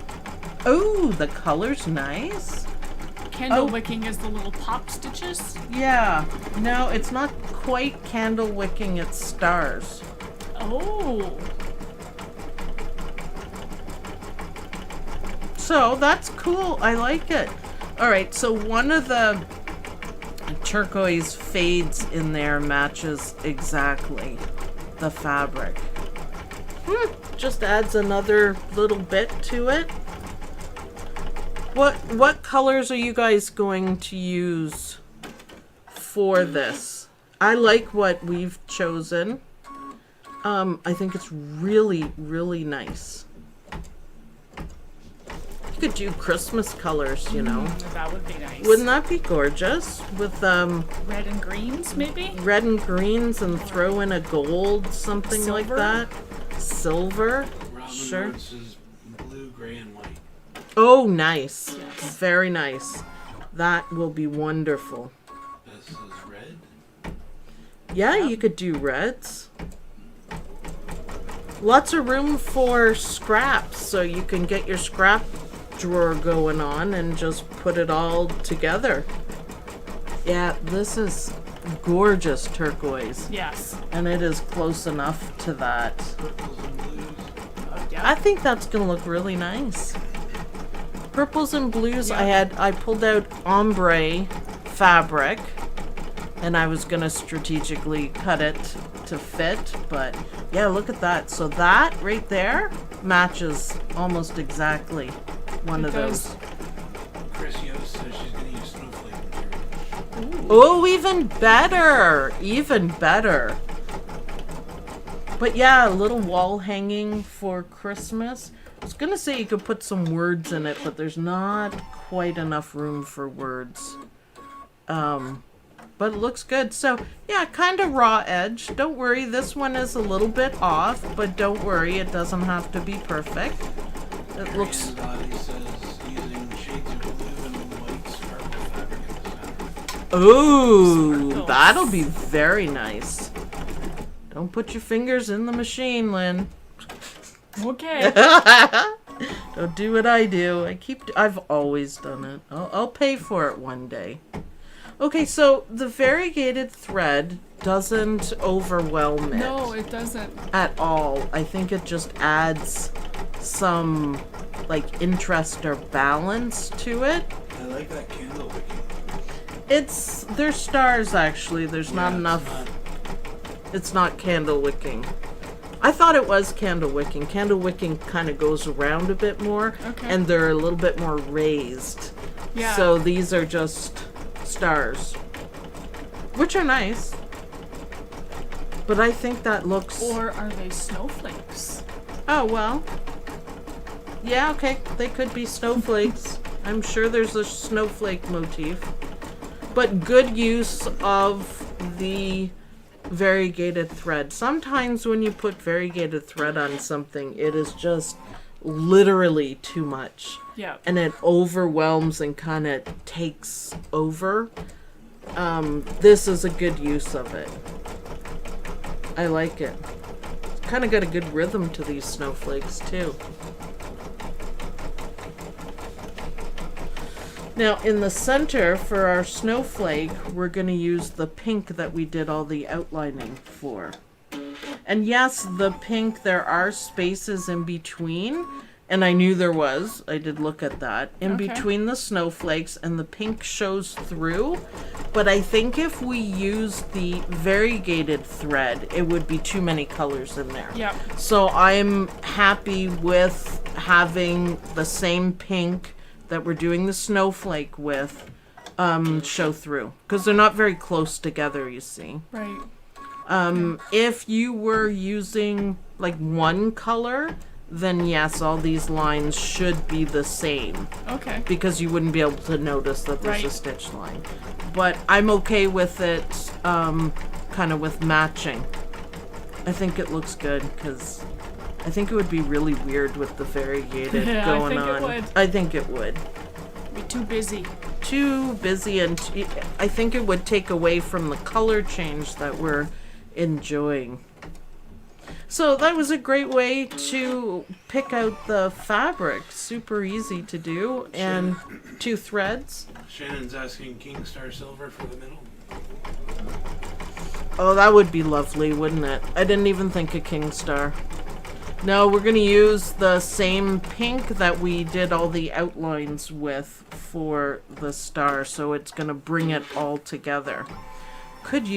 Oh, the color's nice. Candle wicking is the little pop stitches. Yeah. No, it's not quite candle wicking, it's stars. Oh. So that's cool. I like it. All right, so one of the turquoise fades in there matches exactly the fabric. Just adds another little bit to it. What colors are you guys going to use for this? I like what we've chosen. I think it's really, really nice. You could do Christmas colors, you know. That would be nice. Wouldn't that be gorgeous? With red and greens, maybe? red and greens, and throw in a gold, something like Silver? that. Silver. Robin Sure. Hood says blue, gray, and white. Oh, nice. Yes. Very nice. That will be wonderful. That says red. Yeah, you could do reds. Lots of room for scraps, so you can get your scrap drawer going on and just put it all together. Yeah, this is gorgeous turquoise, Yes. and it is close enough to that. Purples and blues. Yeah. I think that's gonna look really nice. Purples and blues. Yeah. I pulled out ombre fabric, and I was gonna strategically cut it to fit, but yeah, look at that. So that right there matches almost exactly one of those. Chris Yost says she's going to use snowflake material. Oh, even better! Even better. But yeah, a little wall hanging for Christmas. I was gonna say you could put some words in it, but there's not quite enough room for words. But it looks good. So yeah, kind of raw edge. Don't worry, this one is a little bit off, but don't worry, it doesn't have to be perfect. It looks... Dottie says using shades of blue and white sparkle fabric in the center. Ooh, Sparkles. that'll be very nice. Don't put your fingers in the machine, Lynn. Okay. Don't do what I do. I've always done it. I'll pay for it one day. Okay, so the variegated thread doesn't overwhelm it No, it doesn't. at all. I think it just adds some like interest or balance to it. I like that candle wicking. There's stars actually. There's not Yeah, enough. It's not, It's not candle wicking. I thought it was candle wicking. Candle wicking kind of goes around a bit more, Okay. and they're a little bit more raised. Yeah. So these are just stars, which are nice. But I think that looks... Or are they snowflakes? Oh, well. Yeah, okay. They could be snowflakes. I'm sure there's a snowflake motif. But good use of the variegated thread. Sometimes when you put variegated thread on something, it is just literally too much. Yeah. And it overwhelms and kind of takes over. this is a good use of it. I like it. Kind of got a good rhythm to these snowflakes too. Now in the center for our snowflake, we're going to use the pink that we did all the outlining for. And yes, the pink, there are spaces in between, and I knew there was. I did look at that. In between the snowflakes, and the pink shows through. But I think if we use the variegated thread, it would be too many colors in there. Yep. So I'm happy with having the same pink that we're doing the snowflake with show through. Because they're not very close together, you see. Right. If you were using like one color, then yes, all these lines should be the same. Okay. Because you wouldn't be able to notice that there's a Right. stitch line. But I'm okay with it, kind of with matching. I think it looks good because I think it would be really weird with the variegated Yeah, I going think it on. would. I think it would. Be too busy. Too busy, and I think it would take away from the color change that we're enjoying. So that was a great way to pick out the fabric. Super easy to do, and 2 threads. Shannon's asking King Star Silver for the middle. Oh, that would be lovely, wouldn't it? I didn't even think of King Star. No, we're going to use the same pink that we did all the outlines with for the star, so it's going to bring it all together. Could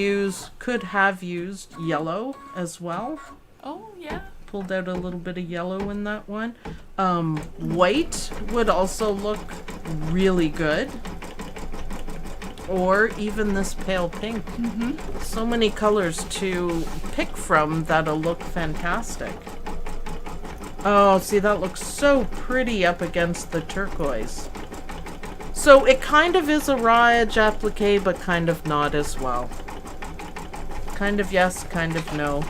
have used yellow as well. Oh, yeah. Pulled out a little bit of yellow in that one. White would also look really good. Or even this pale pink. So many colors to pick from that'll look fantastic. Oh, see, that looks so pretty up against the turquoise. So it kind of is a raw edge applique, but kind of not as well. Kind of yes, kind of no.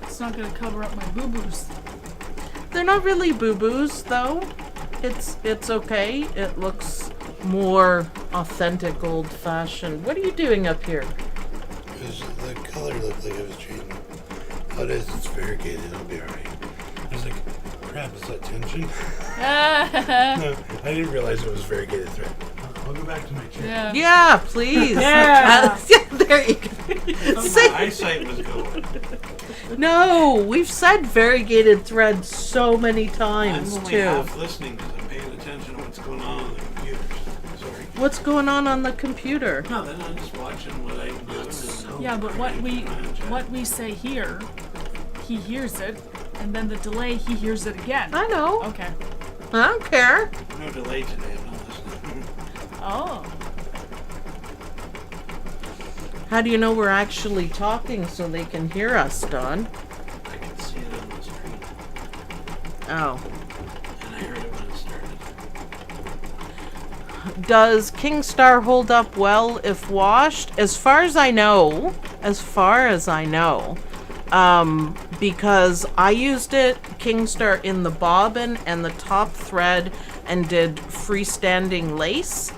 It's not going to cover up my boo-boos. They're not really boo-boos, though. It's okay. It looks more authentic, old-fashioned. What are you doing up here? Because the color looked like it was changing. Oh, it is. It's variegated. It'll be alright. I was like, crap, is that tension? No, I didn't realize it was variegated thread. I'll go back to my chair. Yeah. Yeah, please. Yeah. There you go. My eyesight was going. No, we've said variegated thread so many I'm times, only too. half listening because I'm paying attention to what's going on the computer. Sorry. What's going on the computer? No, then I'm just watching what I'm doing. Yeah, but what we say here, he hears it, and then the delay, he hears it again. I know. Okay. I don't care. No delay today. I'm not listening. Oh. How do you know we're actually talking so they can hear us, Dawn? I can see it on the screen. Oh. And I heard it when it started. Does King Star hold up well if washed? As far as I know, because I used it, King Star, in the bobbin and the top thread and did freestanding lace.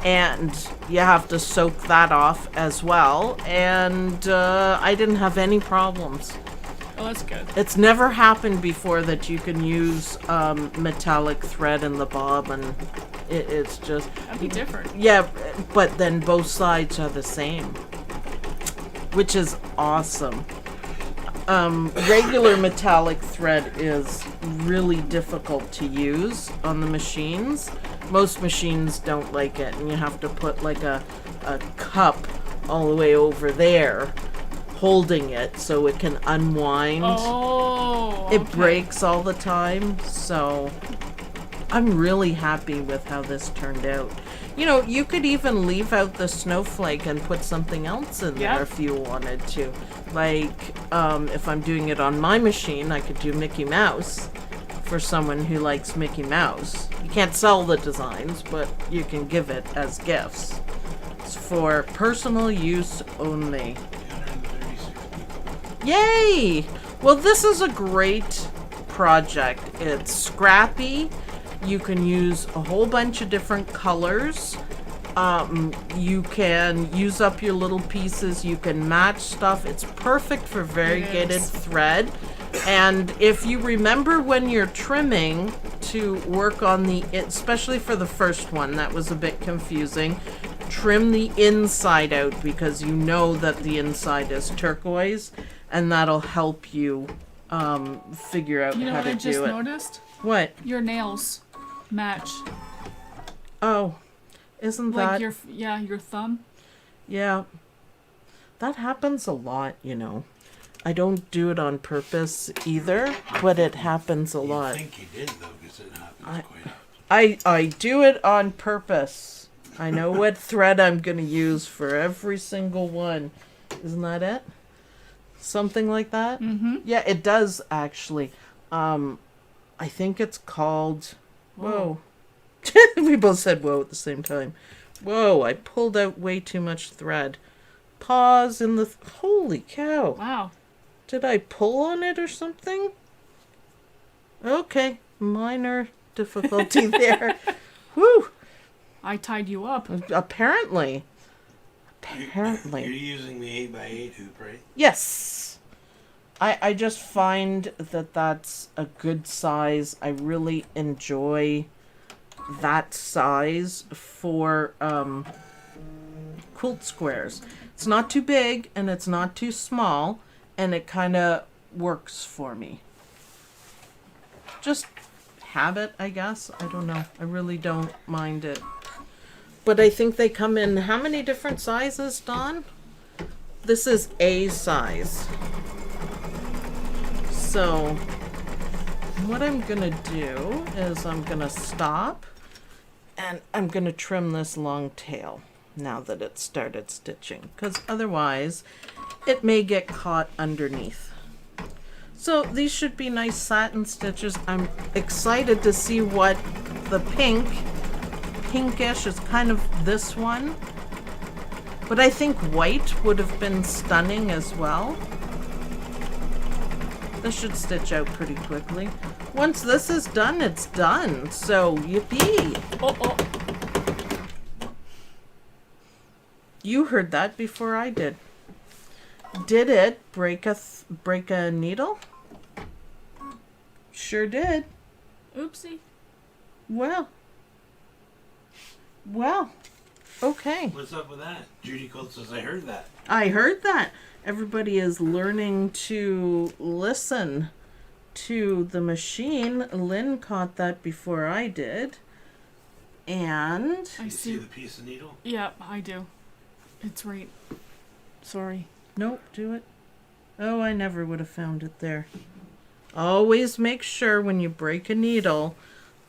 And you have to soak that off as well. And I didn't have any problems. Oh, that's good. It's never happened before that you can use metallic thread in the bob, and it's just... That'd be different. Yeah, but then both sides are the same, which is awesome. Regular metallic thread is really difficult to use on the machines. Most machines don't like it, and you have to put like a cup all the way over there holding it so it can unwind. Oh, It okay. breaks all the time, so I'm really happy with how this turned out. You know, you could even leave out the snowflake and put something else in there Yeah. if you wanted to. Like, if I'm doing it on my machine, I could do Mickey Mouse for someone who likes Mickey Mouse. You can't sell the designs, but you can give it as gifts. It's for personal use only. 236 people. Yay! Well, this is a great project. It's scrappy. You can use a whole bunch of different colors. You can use up your little pieces. You can match stuff. It's perfect for variegated thread. And if you remember when you're trimming to work on the, especially for the first one, that was a bit confusing. Trim the inside out because you know that the inside is turquoise, and that'll help you figure out You know how what to I just do it. noticed? What? Your nails match. Oh, isn't Like that? your thumb. Yeah. That happens a lot, you know. I don't do it on purpose either, but it happens a lot. I think you did though, because it happens quite often. I do it on purpose. I know what thread I'm going to use for every single one. Isn't that it? Something like that? Mm-hmm. Yeah, it does actually. I think it's called... Whoa. We both said whoa at the same time. Whoa, I pulled out way too much thread. Pause in the... Holy cow. Wow. Did I pull on it or something? Okay, minor difficulty there. Whew. I tied you up. Apparently. You're using the 8x8 hoop, right? Yes. I just find that that's a good size. I really enjoy that size for quilt squares. It's not too big and it's not too small, and it kind of works for me. Just habit, I guess. I don't know. I really don't mind it. But I think they come in how many different sizes, Dawn? This is a size. So what I'm gonna do is I'm gonna stop and I'm gonna trim this long tail now that it started stitching, because otherwise it may get caught underneath. So these should be nice satin stitches. I'm excited to see what the pinkish is kind of this one. But I think white would have been stunning as well. This should stitch out pretty quickly. Once this is done, it's done. So, yippee. Oh. You heard that before I did. Did it break a needle? Sure did. Oopsie. Well, okay. What's up with that? Judy Colt says, I heard that. I heard that. Everybody is learning to listen to the machine. Lynn caught that before I did. And... I You see see. the piece of needle? Yeah, I do. It's right. Sorry. Nope, do it. Oh, I never would have found it there. Always make sure when you break a needle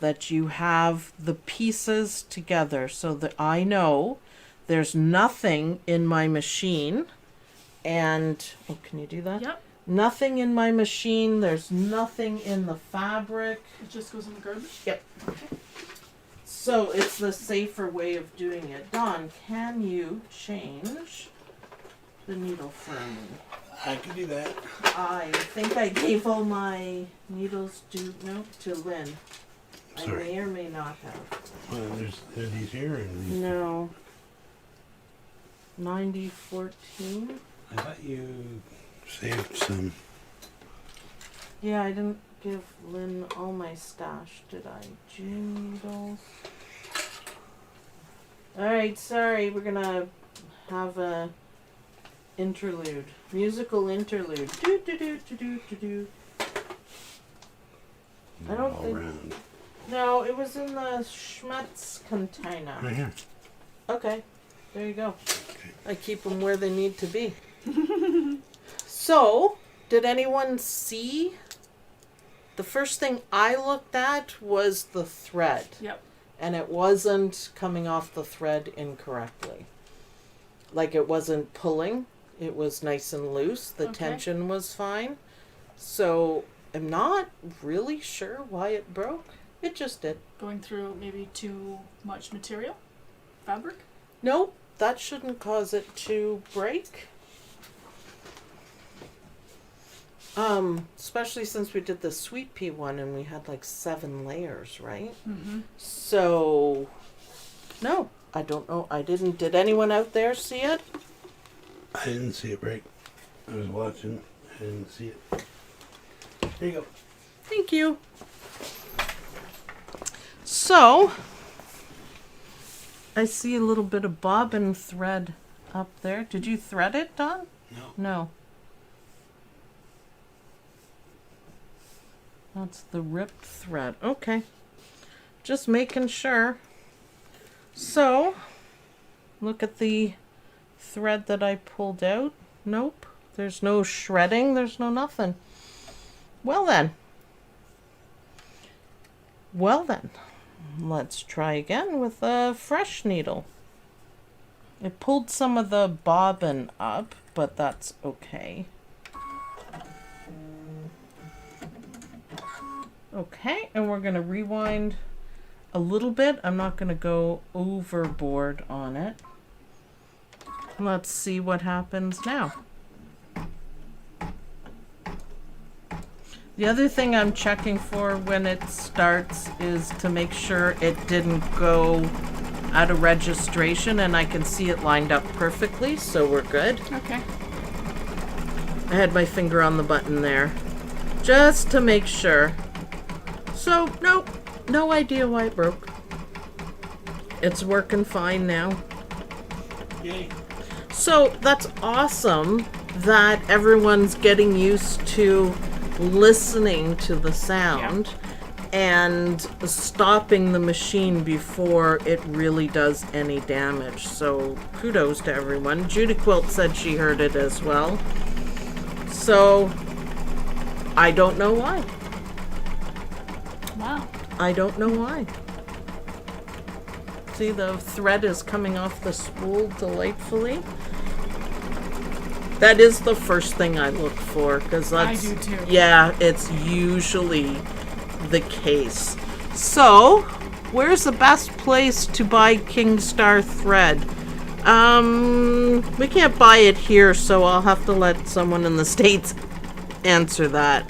that you have the pieces together so that I know there's nothing in my machine. And, oh, can you do that? Yep. Nothing in my machine. There's nothing in the fabric. It just goes in the garbage? Yep. So it's the safer way of doing it. Dawn, can you change the needle for me? I can do that. I think I gave all my needles to Lynn. I Sorry. may or may not have. Well, are these here or these? No. 9014. I thought you saved some. Yeah, I didn't give Lynn all my stash, did I? June needles. Alright, sorry, we're gonna have a interlude. Musical interlude. Do do do do do do do. I don't all think- round. No, it was in the Schmetz container. Right here. Okay, there you go. Okay. I keep them where they need to be. So, did anyone see? The first thing I looked at was the thread. Yep. And it wasn't coming off the thread incorrectly. Like it wasn't pulling. It was nice and loose. The Okay. tension was fine. So, I'm not really sure why it broke. It just did. Going through maybe too much material? Fabric? Nope, that shouldn't cause it to break. Especially since we did the sweet pea one and we had like 7 layers, right? Mm-hmm. So, no, I don't know. Did anyone out there see it? I didn't see it break. I was watching. I didn't see it. There you go. Thank you. So, I see a little bit of bobbin thread up there. Did you thread it, Don? No. No. That's the ripped thread. Okay. Just making sure. So, look at the thread that I pulled out. Nope. There's no shredding. There's no nothing. Well then. Let's try again with a fresh needle. I pulled some of the bobbin up, but that's okay. Okay, and we're going to rewind a little bit. I'm not going to go overboard on it. Let's see what happens now. The other thing I'm checking for when it starts is to make sure it didn't go out of registration, and I can see it lined up perfectly, so we're good. Okay. I had my finger on the button there, just to make sure. So, nope, no idea why it broke. It's working fine now. Yay. So, that's awesome that everyone's getting used to listening to the sound and stopping the machine before it really does any damage. So kudos to everyone. Judy Quilt said she heard it as well. So I don't know why. Wow. I don't know why. See, the thread is coming off the spool delightfully. That is the first thing I look for, because that's... I do too. Yeah, it's usually the case. So, where's the best place to buy Kingstar thread? We can't buy it here, so I'll have to let someone in the States answer that.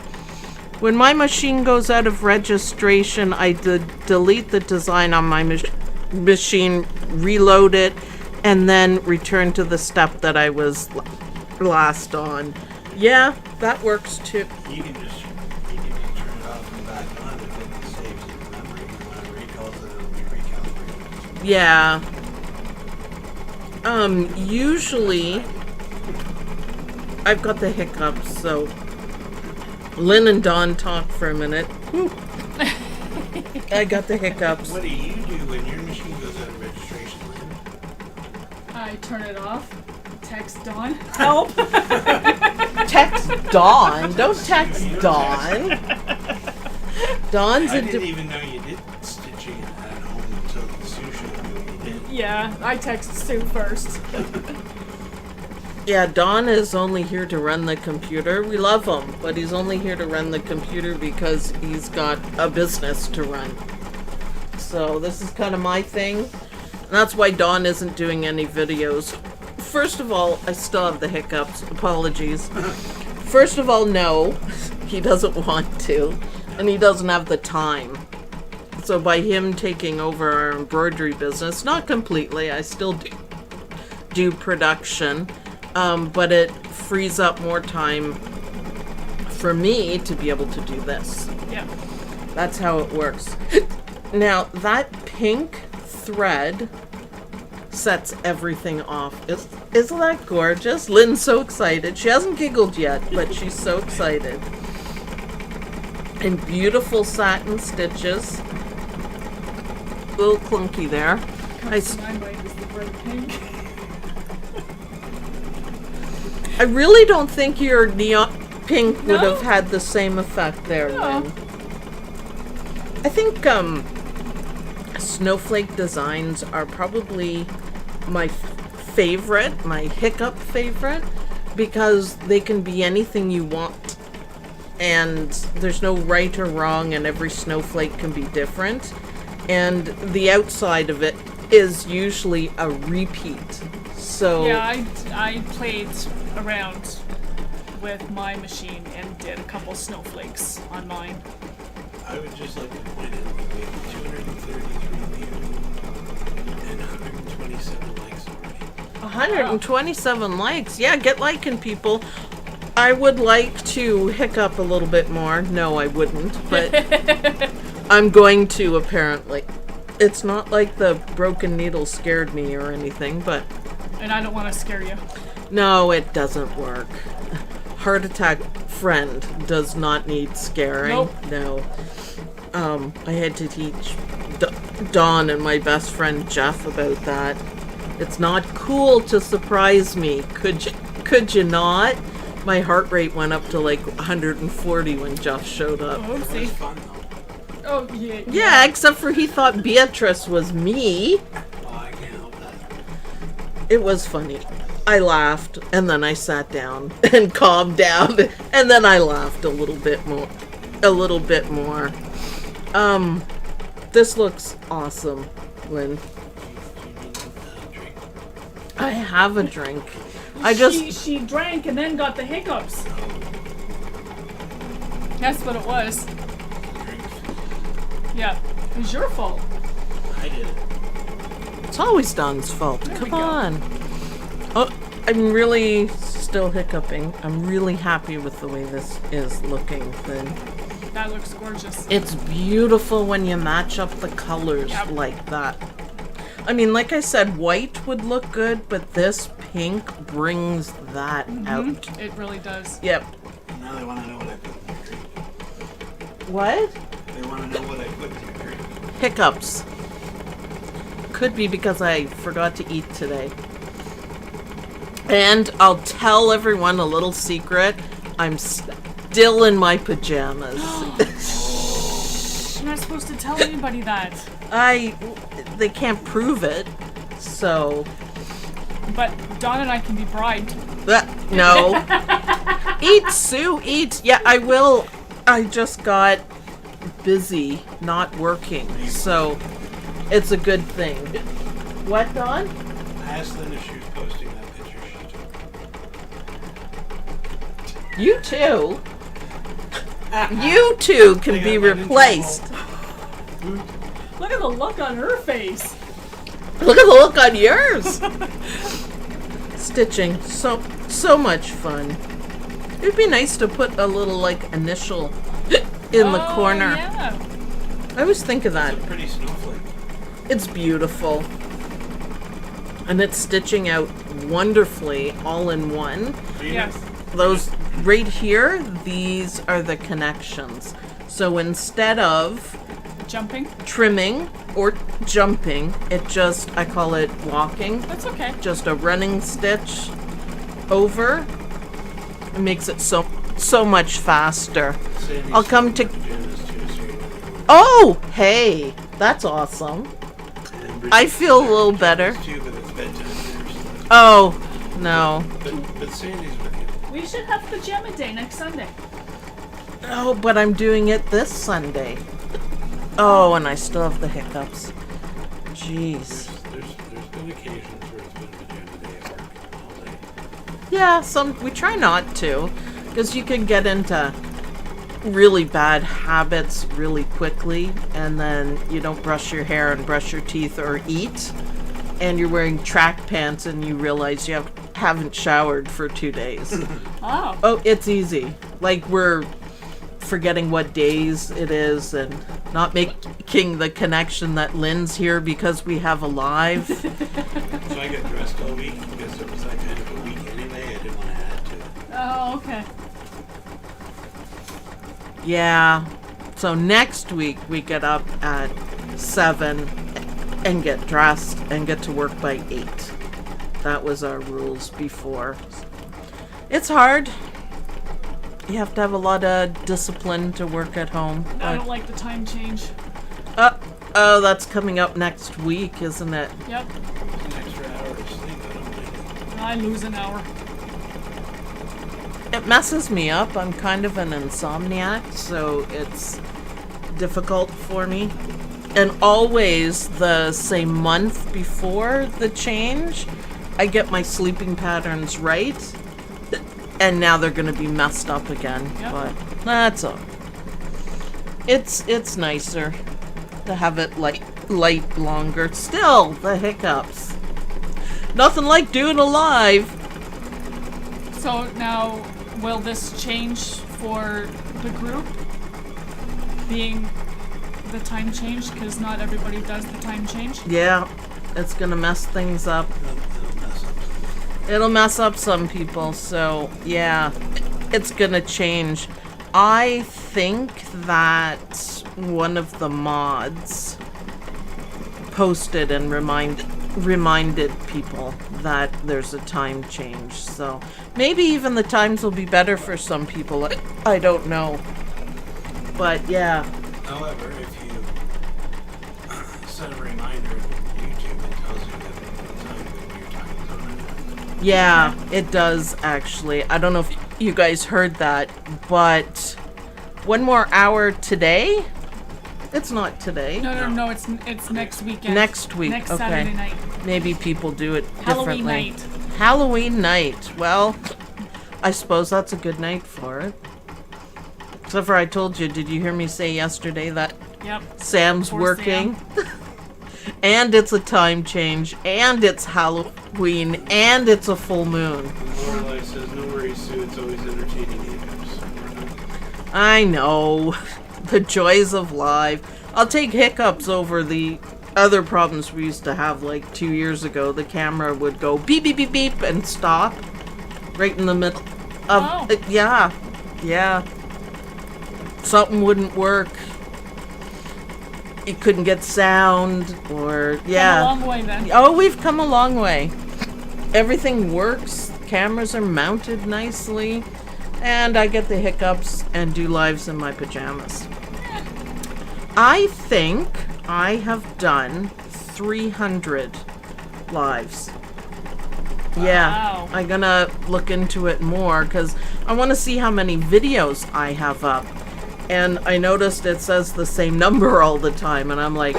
When my machine goes out of registration, I delete the design on my machine, reload it, and then return to the step that I was last on. Yeah, that works too. You can just turn it off and back on if it saves in memory. When it recalls it, it'll be recalibrated. Yeah. Usually I've got the hiccups, so Lynn and Dawn talk for a minute. Whew. I got the hiccups. What do you do when your machine goes out of registration, Lynn? I turn it off. Text Dawn. Help. Text Dawn. Don't text Dawn. Dawn's I a didn't even know you did stitching at home until Sue showed me what you did. Yeah, I text Sue first. Yeah, Don is only here to run the computer. We love him, but he's only here to run the computer because he's got a business to run. So this is kind of my thing. And that's why Don isn't doing any videos. First of all, I still have the hiccups. Apologies. First of all, no, he doesn't want to, and he doesn't have the time. So by him taking over our embroidery business, not completely, I still do production, but it frees up more time for me to be able to do this. Yeah. That's how it works. Now, that pink thread sets everything off. Isn't that gorgeous? Lynn's so excited. She hasn't giggled yet, but she's so excited. And beautiful satin stitches. A little clunky there. Comes to my mind is the bright pink. I really don't think your neon pink would No? have had the same effect there, No. Lynn. I think snowflake designs are probably my favorite, my hiccup favorite, because they can be anything you want. And there's no right or wrong, and every snowflake can be different. And the outside of it is usually a repeat. So Yeah, I played around with my machine and did a couple snowflakes on mine. I would just like to point out that we have 233 views and 120 127 likes already. 127 likes. Yeah, get liking, people. I would like to hiccup a little bit more. No, I wouldn't, but I'm going to, apparently. It's not like the broken needle scared me or anything, but... And I don't want to scare you. No, it doesn't work. Heart attack friend does not need scaring. Nope. No. I had to teach Dawn and my best friend Jeff about that. It's not cool to surprise me. Could you not? My heart rate went up to like 140 when Jeff showed up. Oh, It see. was fun though. Oh, yeah. Yeah, except for he thought Beatrice was me. Oh, I can't help that. It was funny. I laughed, and then I sat down and calmed down, and then I laughed a little bit more. This looks awesome, Lynn. Drink. I have a drink. She drank and then got the hiccups. That's what it was. Yeah. It was your fault. I did it. It's always Don's fault. There we Come go. on. Oh, I'm really still hiccuping. I'm really happy with the way this is looking, Lynn. That looks gorgeous. It's beautiful when you match up the colors Yep. like that. I mean, like I said, white would look good, but this pink brings that out. It really does. Yep. Now they want to know what I put in your drink. What? They want to know what I put in your drink. Hiccups. Could be because I forgot to eat today. And I'll tell everyone a little secret. I'm still in my pajamas. You're not supposed to tell anybody that. They can't prove it, so... But Dawn and I can be bribed. No. Eat, Sue, eat. Yeah, I will. I just got busy not working, so it's a good thing. What, Dawn? I asked Linda if she was posting that picture she took. You too. You two can be replaced. Look at the look on her face. Look at the look on yours. Stitching, so much fun. It'd be nice to put a little like initial in the corner. Yeah. I always think of that. It's a pretty snowflake. It's beautiful. And it's stitching out wonderfully all in one. Yes. Those right here, these are the connections. So instead of Jumping. trimming or jumping, I call it walking. That's okay. Just a running stitch over. It makes it so much faster. Sandy's I'll come to... pajamas too, so you're gonna- Oh, hey, that's awesome. and Bridget's I feel a got little pajamas better. Too, but it's bedtime there, Oh, no. but Sandy's with you. We should have pajama day next Sunday. Oh, but I'm doing it this Sunday. Oh, and I still have the hiccups. Jeez. There's been occasions where it's been pajama day at work all day. Yeah, we try not to, because you can get into really bad habits really quickly, and then you don't brush your hair and brush your teeth or eat, and you're wearing track pants and you realize you haven't showered for 2 days. Oh. Oh, it's easy. Like, we're forgetting what days it is and not making the connection that Lynn's here because we have a live. So I got dressed all week because it was that kind of a week anyway. I didn't want to add to it. Oh, okay. Yeah. So next week we get up at 7 and get dressed and get to work by 8. That was our rules before. It's hard. You have to have a lot of discipline to work at home. I don't like the time change. Oh, that's coming up next week, isn't it? Yep. An extra hour of sleep. I don't like it. I lose an hour. It messes me up. I'm kind of an insomniac, so it's difficult for me. And always the same month before the change, I get my sleeping patterns right, and now they're going to be messed up again. Yep. But that's all. It's nicer to have it light longer. Still, the hiccups. Nothing like doing a live. So now, will this change for the group? Being the time change? Because not everybody does the time change. Yeah, it's gonna mess things up. It'll mess up some people, so yeah, it's gonna change. I think that one of the mods posted and reminded people that there's a time change, so maybe even the times will be better for some people. I don't know, but yeah. However, if you set a reminder in YouTube, it tells you the time when your time is on. Yeah, it does actually. I don't know if you guys heard that, but one more hour today? It's not today. No, it's next weekend. Next week, Next okay. Saturday night. Maybe people do it Halloween differently. night. Halloween night. Well, I suppose that's a good night for it. Except for I told you, did you hear me say yesterday that Yep. Sam's Poor working? Sam. And it's a time change, and it's Halloween, and it's a full moon. Lorelai says, no worries, Sue, it's always entertaining hiccups. I know. The joys of live. I'll take hiccups over the other problems we used to have like 2 years ago. The camera would go beep, beep, beep, beep, and stop. Right in the middle of... Oh. Yeah. Something wouldn't work. You couldn't get sound, or... Yeah. Come a long way then. Oh, we've come a long way. Everything works. Cameras are mounted nicely. And I get the hiccups and do lives in my pajamas. I think I have done 300 lives. Yeah, Wow. I'm gonna look into it more because I want to see how many videos I have up. And I noticed it says the same number all the time, and I'm like,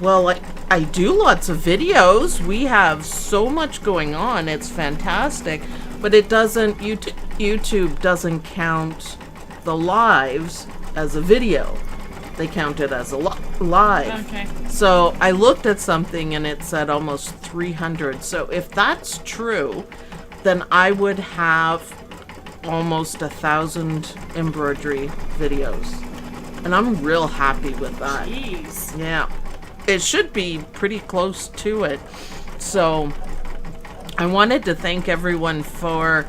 well, I do lots of videos. We have so much going on. It's fantastic. But it doesn't, YouTube doesn't count the lives as a video. They count it as a live. Okay. So I looked at something and it said almost 300. So if that's true, then I would have almost 1,000 embroidery videos. And I'm real happy with that. Jeez. Yeah. It should be pretty close to it. So I wanted to thank everyone for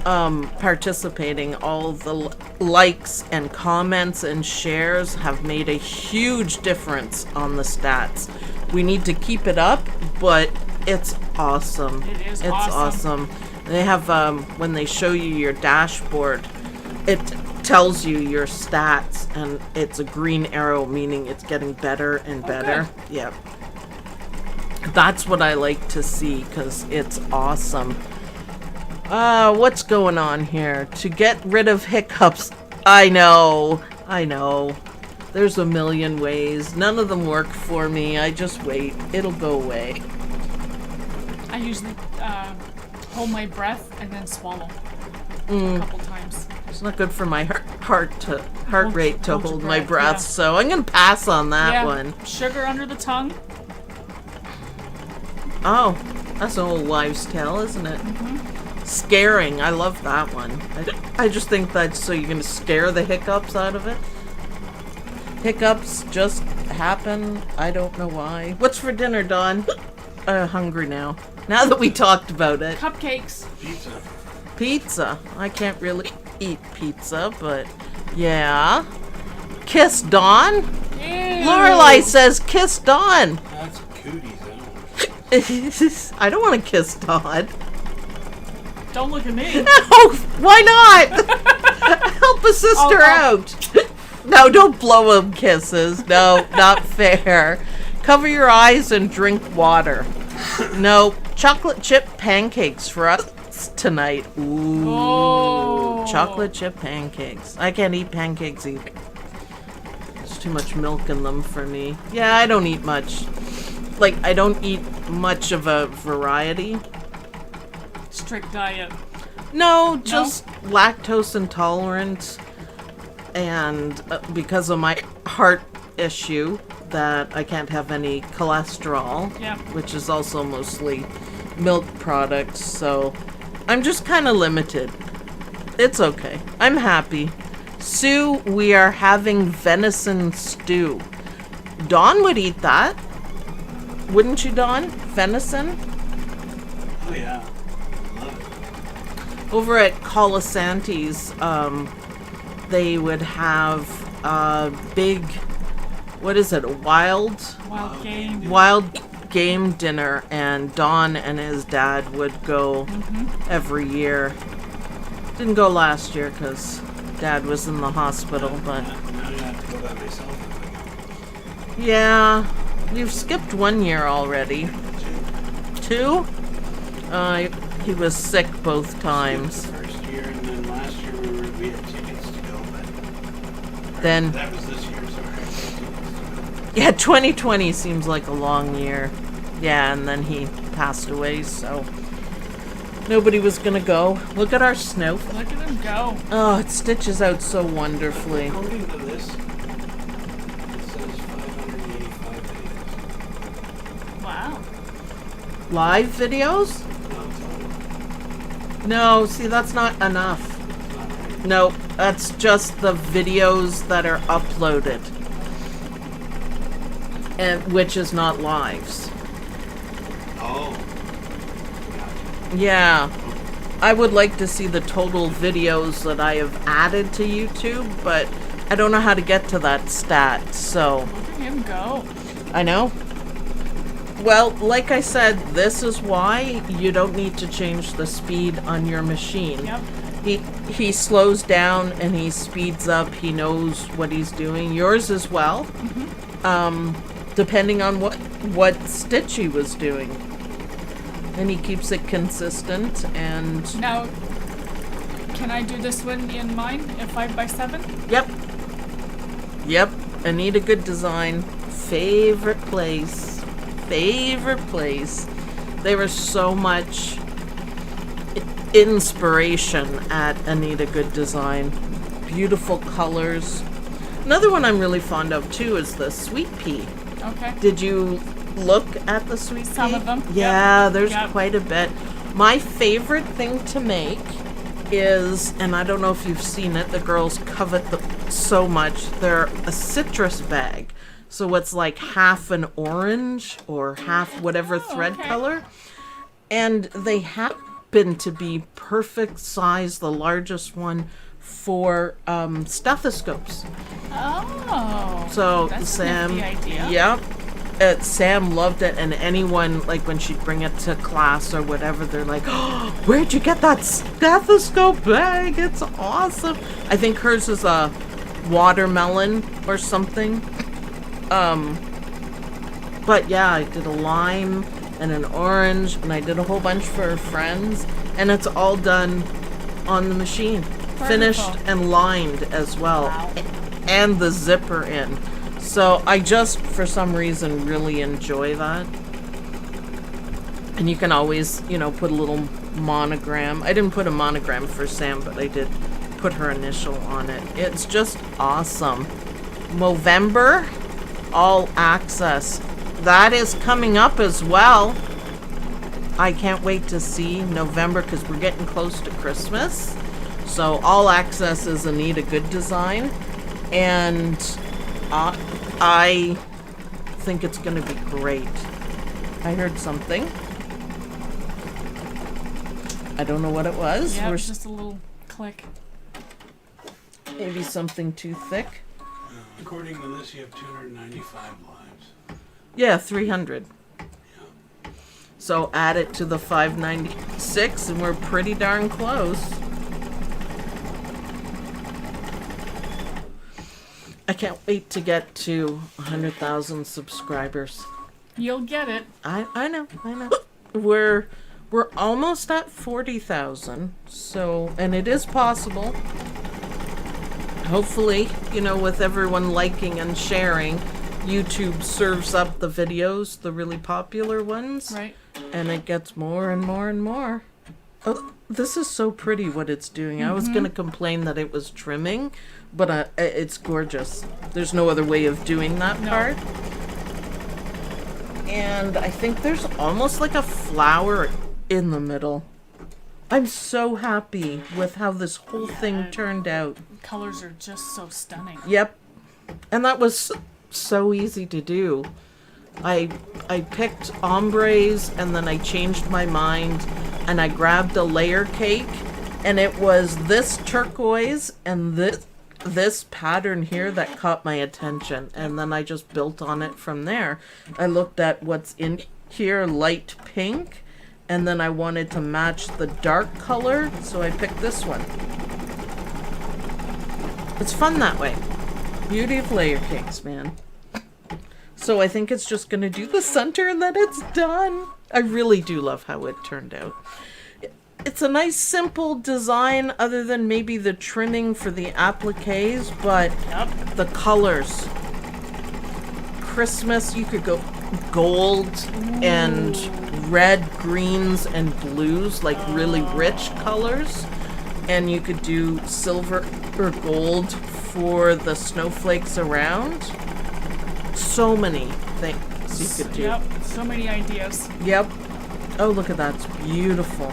participating. All the likes and comments and shares have made a huge difference on the stats. We need to keep it up, but it's awesome. It is It's awesome. They have, when they show you your dashboard, it tells you your stats, and it's a green arrow, meaning it's getting better and better. good. Yeah. That's what I like to see, because it's awesome. What's going on here? To get rid of hiccups. I know. There's a million ways. None of them work for me. I just wait. It'll go away. I usually hold my breath and then swallow a couple times. It's not good for my heart rate to Hold your hold my breath, breath, yeah. so I'm gonna pass on that one. Sugar under the tongue. Oh, that's an old wives' tale, isn't it? Scaring. I love that one. I just think that's so you're gonna scare the hiccups out of it. Hiccups just happen. I don't know why. What's for dinner, Dawn? Hungry now. Now that we talked about it. Cupcakes. Pizza. I can't really eat pizza, but yeah. Kiss Dawn? Ew. Lorelai says kiss Dawn. That's cooties. I don't want to kiss Dawn. Don't look at me. Oh, why not? Help a sister out. No, don't blow him kisses. No, not fair. Cover your eyes and drink water. No, chocolate chip pancakes for us tonight. Ooh, Oh. chocolate chip pancakes. I can't eat pancakes either. There's too much milk in them for me. Yeah, I don't eat much. Like, I don't eat much of a variety. Strict diet. No, just lactose intolerant, and because of my heart issue, that I can't have any cholesterol, Yeah. which is also mostly milk products, so I'm just kind of limited. It's okay. I'm happy. Sue, we are having venison stew. Dawn would eat that. Wouldn't you, Dawn? Venison? Oh yeah. I love it. Over at Colasanti's, they would have a big, what is it, a wild game dinner, and Don and his dad would go every year. Didn't go last year because Dad was in the hospital, but Now I have to go by myself. yeah, you've skipped 1 year already. 2? He was sick both times. The first year, and then last year we had tickets to go, but Then, that was this year, so we had tickets to go. yeah, 2020 seems like a long year. Yeah, and then he passed away, so nobody was gonna go. Look at our snow. Look at him go. Oh, it stitches out so wonderfully. According to this, it says 585 videos. Wow. Live videos? No, see, that's not enough. No, that's just the videos that are uploaded, and which is not lives. Oh. Yeah, I would like to see the total videos that I have added to YouTube, but I don't know how to get to that stat, so Look at him go. I know. Well, like I said, this is why you don't need to change the speed on your machine. Yep. He slows down and he speeds up. He knows what he's doing. Yours as well. Depending on what stitch he was doing. And he keeps it consistent, and Now, can I do this one in mine at 5x7? Yep. Anita Goodesign, favorite place. There was so much inspiration at Anita Goodesign. Beautiful colors. Another one I'm really fond of too is the sweet pea. Okay. Did you look at the sweet pea? Some of them. Yeah, Yep. there's Yep. quite a bit. My favorite thing to make is, and I don't know if you've seen it, the girls covet them so much, they're a citrus bag. So it's like half an orange or half whatever thread okay. color. And they happen to be perfect size, the largest one for stethoscopes. Oh. So That's a Sam, nifty idea. yep, Sam loved it, and anyone, like when she'd bring it to class or whatever, they're like, "Oh, where'd you get that stethoscope bag? It's awesome!" I think hers is a watermelon or something. But yeah, I did a lime and an orange, and I did a whole bunch for her friends, and it's all done on the machine, finished and lined as well. Wow. And the zipper in. So I just, for some reason, really enjoy that. And you can always, put a little monogram. I didn't put a monogram for Sam, but I did put her initial on it. It's just awesome. Movember, all access. That is coming up as well. I can't wait to see November because we're getting close to Christmas. So all access is Anita Goodesign. And I think it's going to be great. I heard something. I don't know what it was. Yeah, We're just a little click. maybe something too thick. According to this, you have 295 lives. Yeah, 300. So add it to the 596 and we're pretty darn close. I can't wait to get to 100,000 subscribers. You'll get it. I know. We're almost at 40,000. So, and it is possible. Hopefully, with everyone liking and sharing, YouTube serves up the videos, the really popular ones. Right. And it gets more and more and more. Oh, this is so pretty what it's doing. I was going to complain that it was trimming, but it's gorgeous. There's no other way of doing that part. And I think there's almost like a flower in the middle. I'm so happy with how this whole thing turned out. Colors are just so stunning. Yep. And that was so easy to do. I picked ombres and then I changed my mind and I grabbed a layer cake and it was this turquoise and this pattern here that caught my attention, and then I just built on it from there. I looked at what's in here, light pink, and then I wanted to match the dark color, so I picked this one. It's fun that way. Beauty of layer cakes, man. So I think it's just gonna do the center and then it's done. I really do love how it turned out. It's a nice simple design other than maybe the trimming for the appliques, but the colors. Christmas, you could go gold and red, greens, and blues, like really rich colors. And you could do silver or gold for the snowflakes around. So many things you could do. Yep, so many ideas. Yep. Oh, look at that. It's beautiful.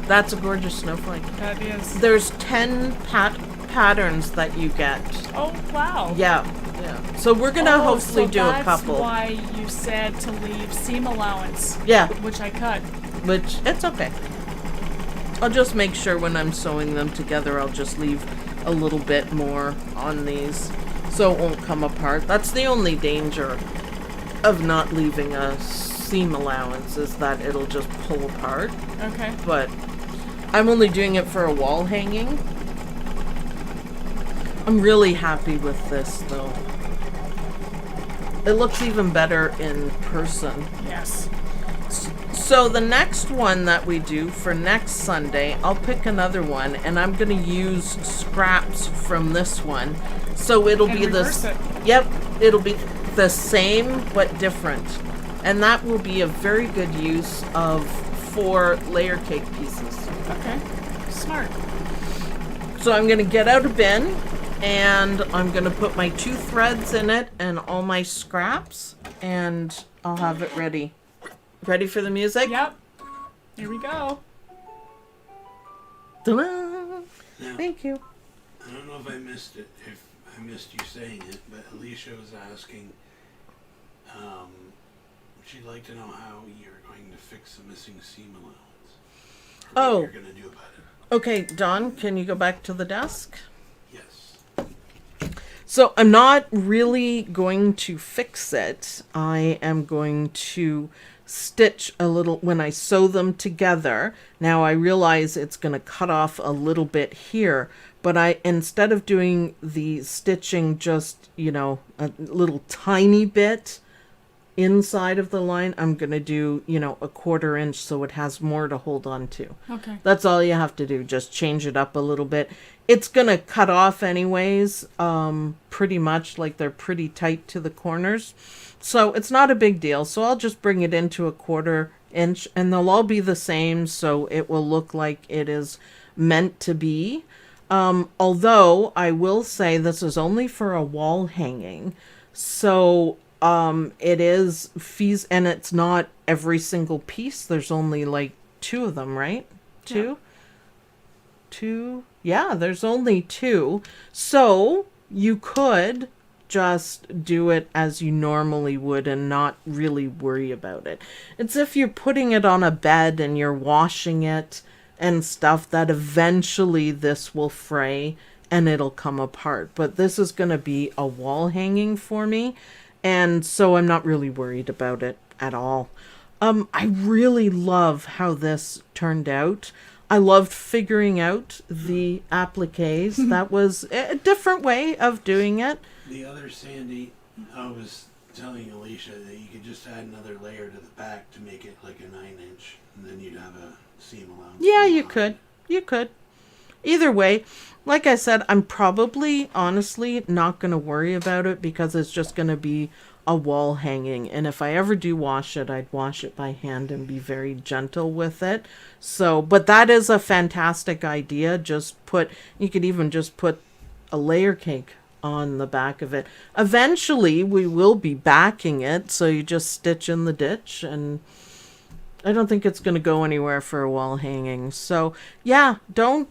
That's a gorgeous snowflake. That is. There's 10 patterns that you get. Oh, wow. Yeah. So we're going to hopefully do a couple. That's why you said to leave seam allowance. Yeah. Which I cut. Which, it's okay. I'll just make sure when I'm sewing them together, I'll just leave a little bit more on these so it won't come apart. That's the only danger of not leaving a seam allowance, is that it'll just pull apart. Okay. But I'm only doing it for a wall hanging. I'm really happy with this though. It looks even better in person. Yes. So the next one that we do for next Sunday, I'll pick another one and I'm going to use scraps from this one. So it'll be this. Yep, it'll be the same but different. And that will be a very good use of 4 layer cake pieces. Okay. Smart. So I'm going to get out a bin and I'm going to put my 2 threads in it and all my scraps, and I'll have it ready. Ready for the music? Yep. Here we go. Ta-da! Thank you. I don't know if I missed it, if I missed you saying it, but Alicia was asking, she'd like to know how you're going to fix the missing seam allowance. Or what you're going to do about it. Okay, Dawn, can you go back to the desk? Yes. So I'm not really going to fix it. I am going to stitch a little when I sew them together. Now I realize it's going to cut off a little bit here, but instead of doing the stitching just, a little tiny bit inside of the line, I'm going to do, a 1/4 inch so it has more to hold on to. Okay. That's all you have to do. Just change it up a little bit. It's going to cut off anyways, pretty much, like they're pretty tight to the corners. So it's not a big deal. So I'll just bring it into a 1/4 inch and they'll all be the same. So it will look like it is meant to be. Although I will say this is only for a wall hanging. So it is fees, and it's not every single piece. There's only like 2 of them, right? 2? 2? Yeah, there's only 2. So you could just do it as you normally would and not really worry about it. It's if you're putting it on a bed and you're washing it and stuff, that eventually this will fray and it'll come apart. But this is going to be a wall hanging for me, and so I'm not really worried about it at all. I really love how this turned out. I loved figuring out the appliques. That was a different way of doing it. The other Sandy, I was telling Alicia that you could just add another layer to the back to make it like a 9-inch, and then you'd have a seam allowance. Yeah, you could. You could. Either way, like I said, I'm probably, honestly, not going to worry about it because it's just going to be a wall hanging. And if I ever do wash it, I'd wash it by hand and be very gentle with it. So, but that is a fantastic idea. You could even just put a layer cake on the back of it. Eventually we will be backing it, so you just stitch in the ditch, and I don't think it's going to go anywhere for a wall hanging. So yeah, don't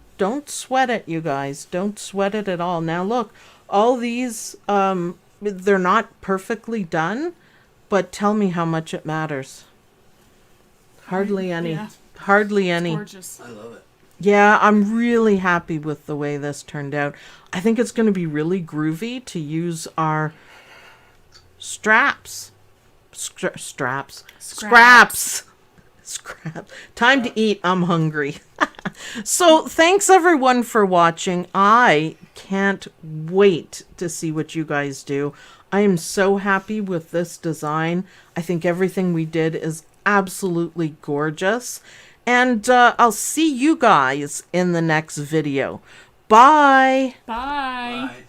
sweat it, you guys. Don't sweat it at all. Now look, all these they're not perfectly done, but tell me how much it matters. Hardly any. Yeah. Hardly any. Gorgeous. I love it. Yeah, I'm really happy with the way this turned out. I think it's going to be really groovy to use our straps. Scraps. Time to eat. I'm hungry. So thanks everyone for watching. I can't wait to see what you guys do. I am so happy with this design. I think everything we did is absolutely gorgeous. And I'll see you guys in the next video. Bye. Bye. Bye.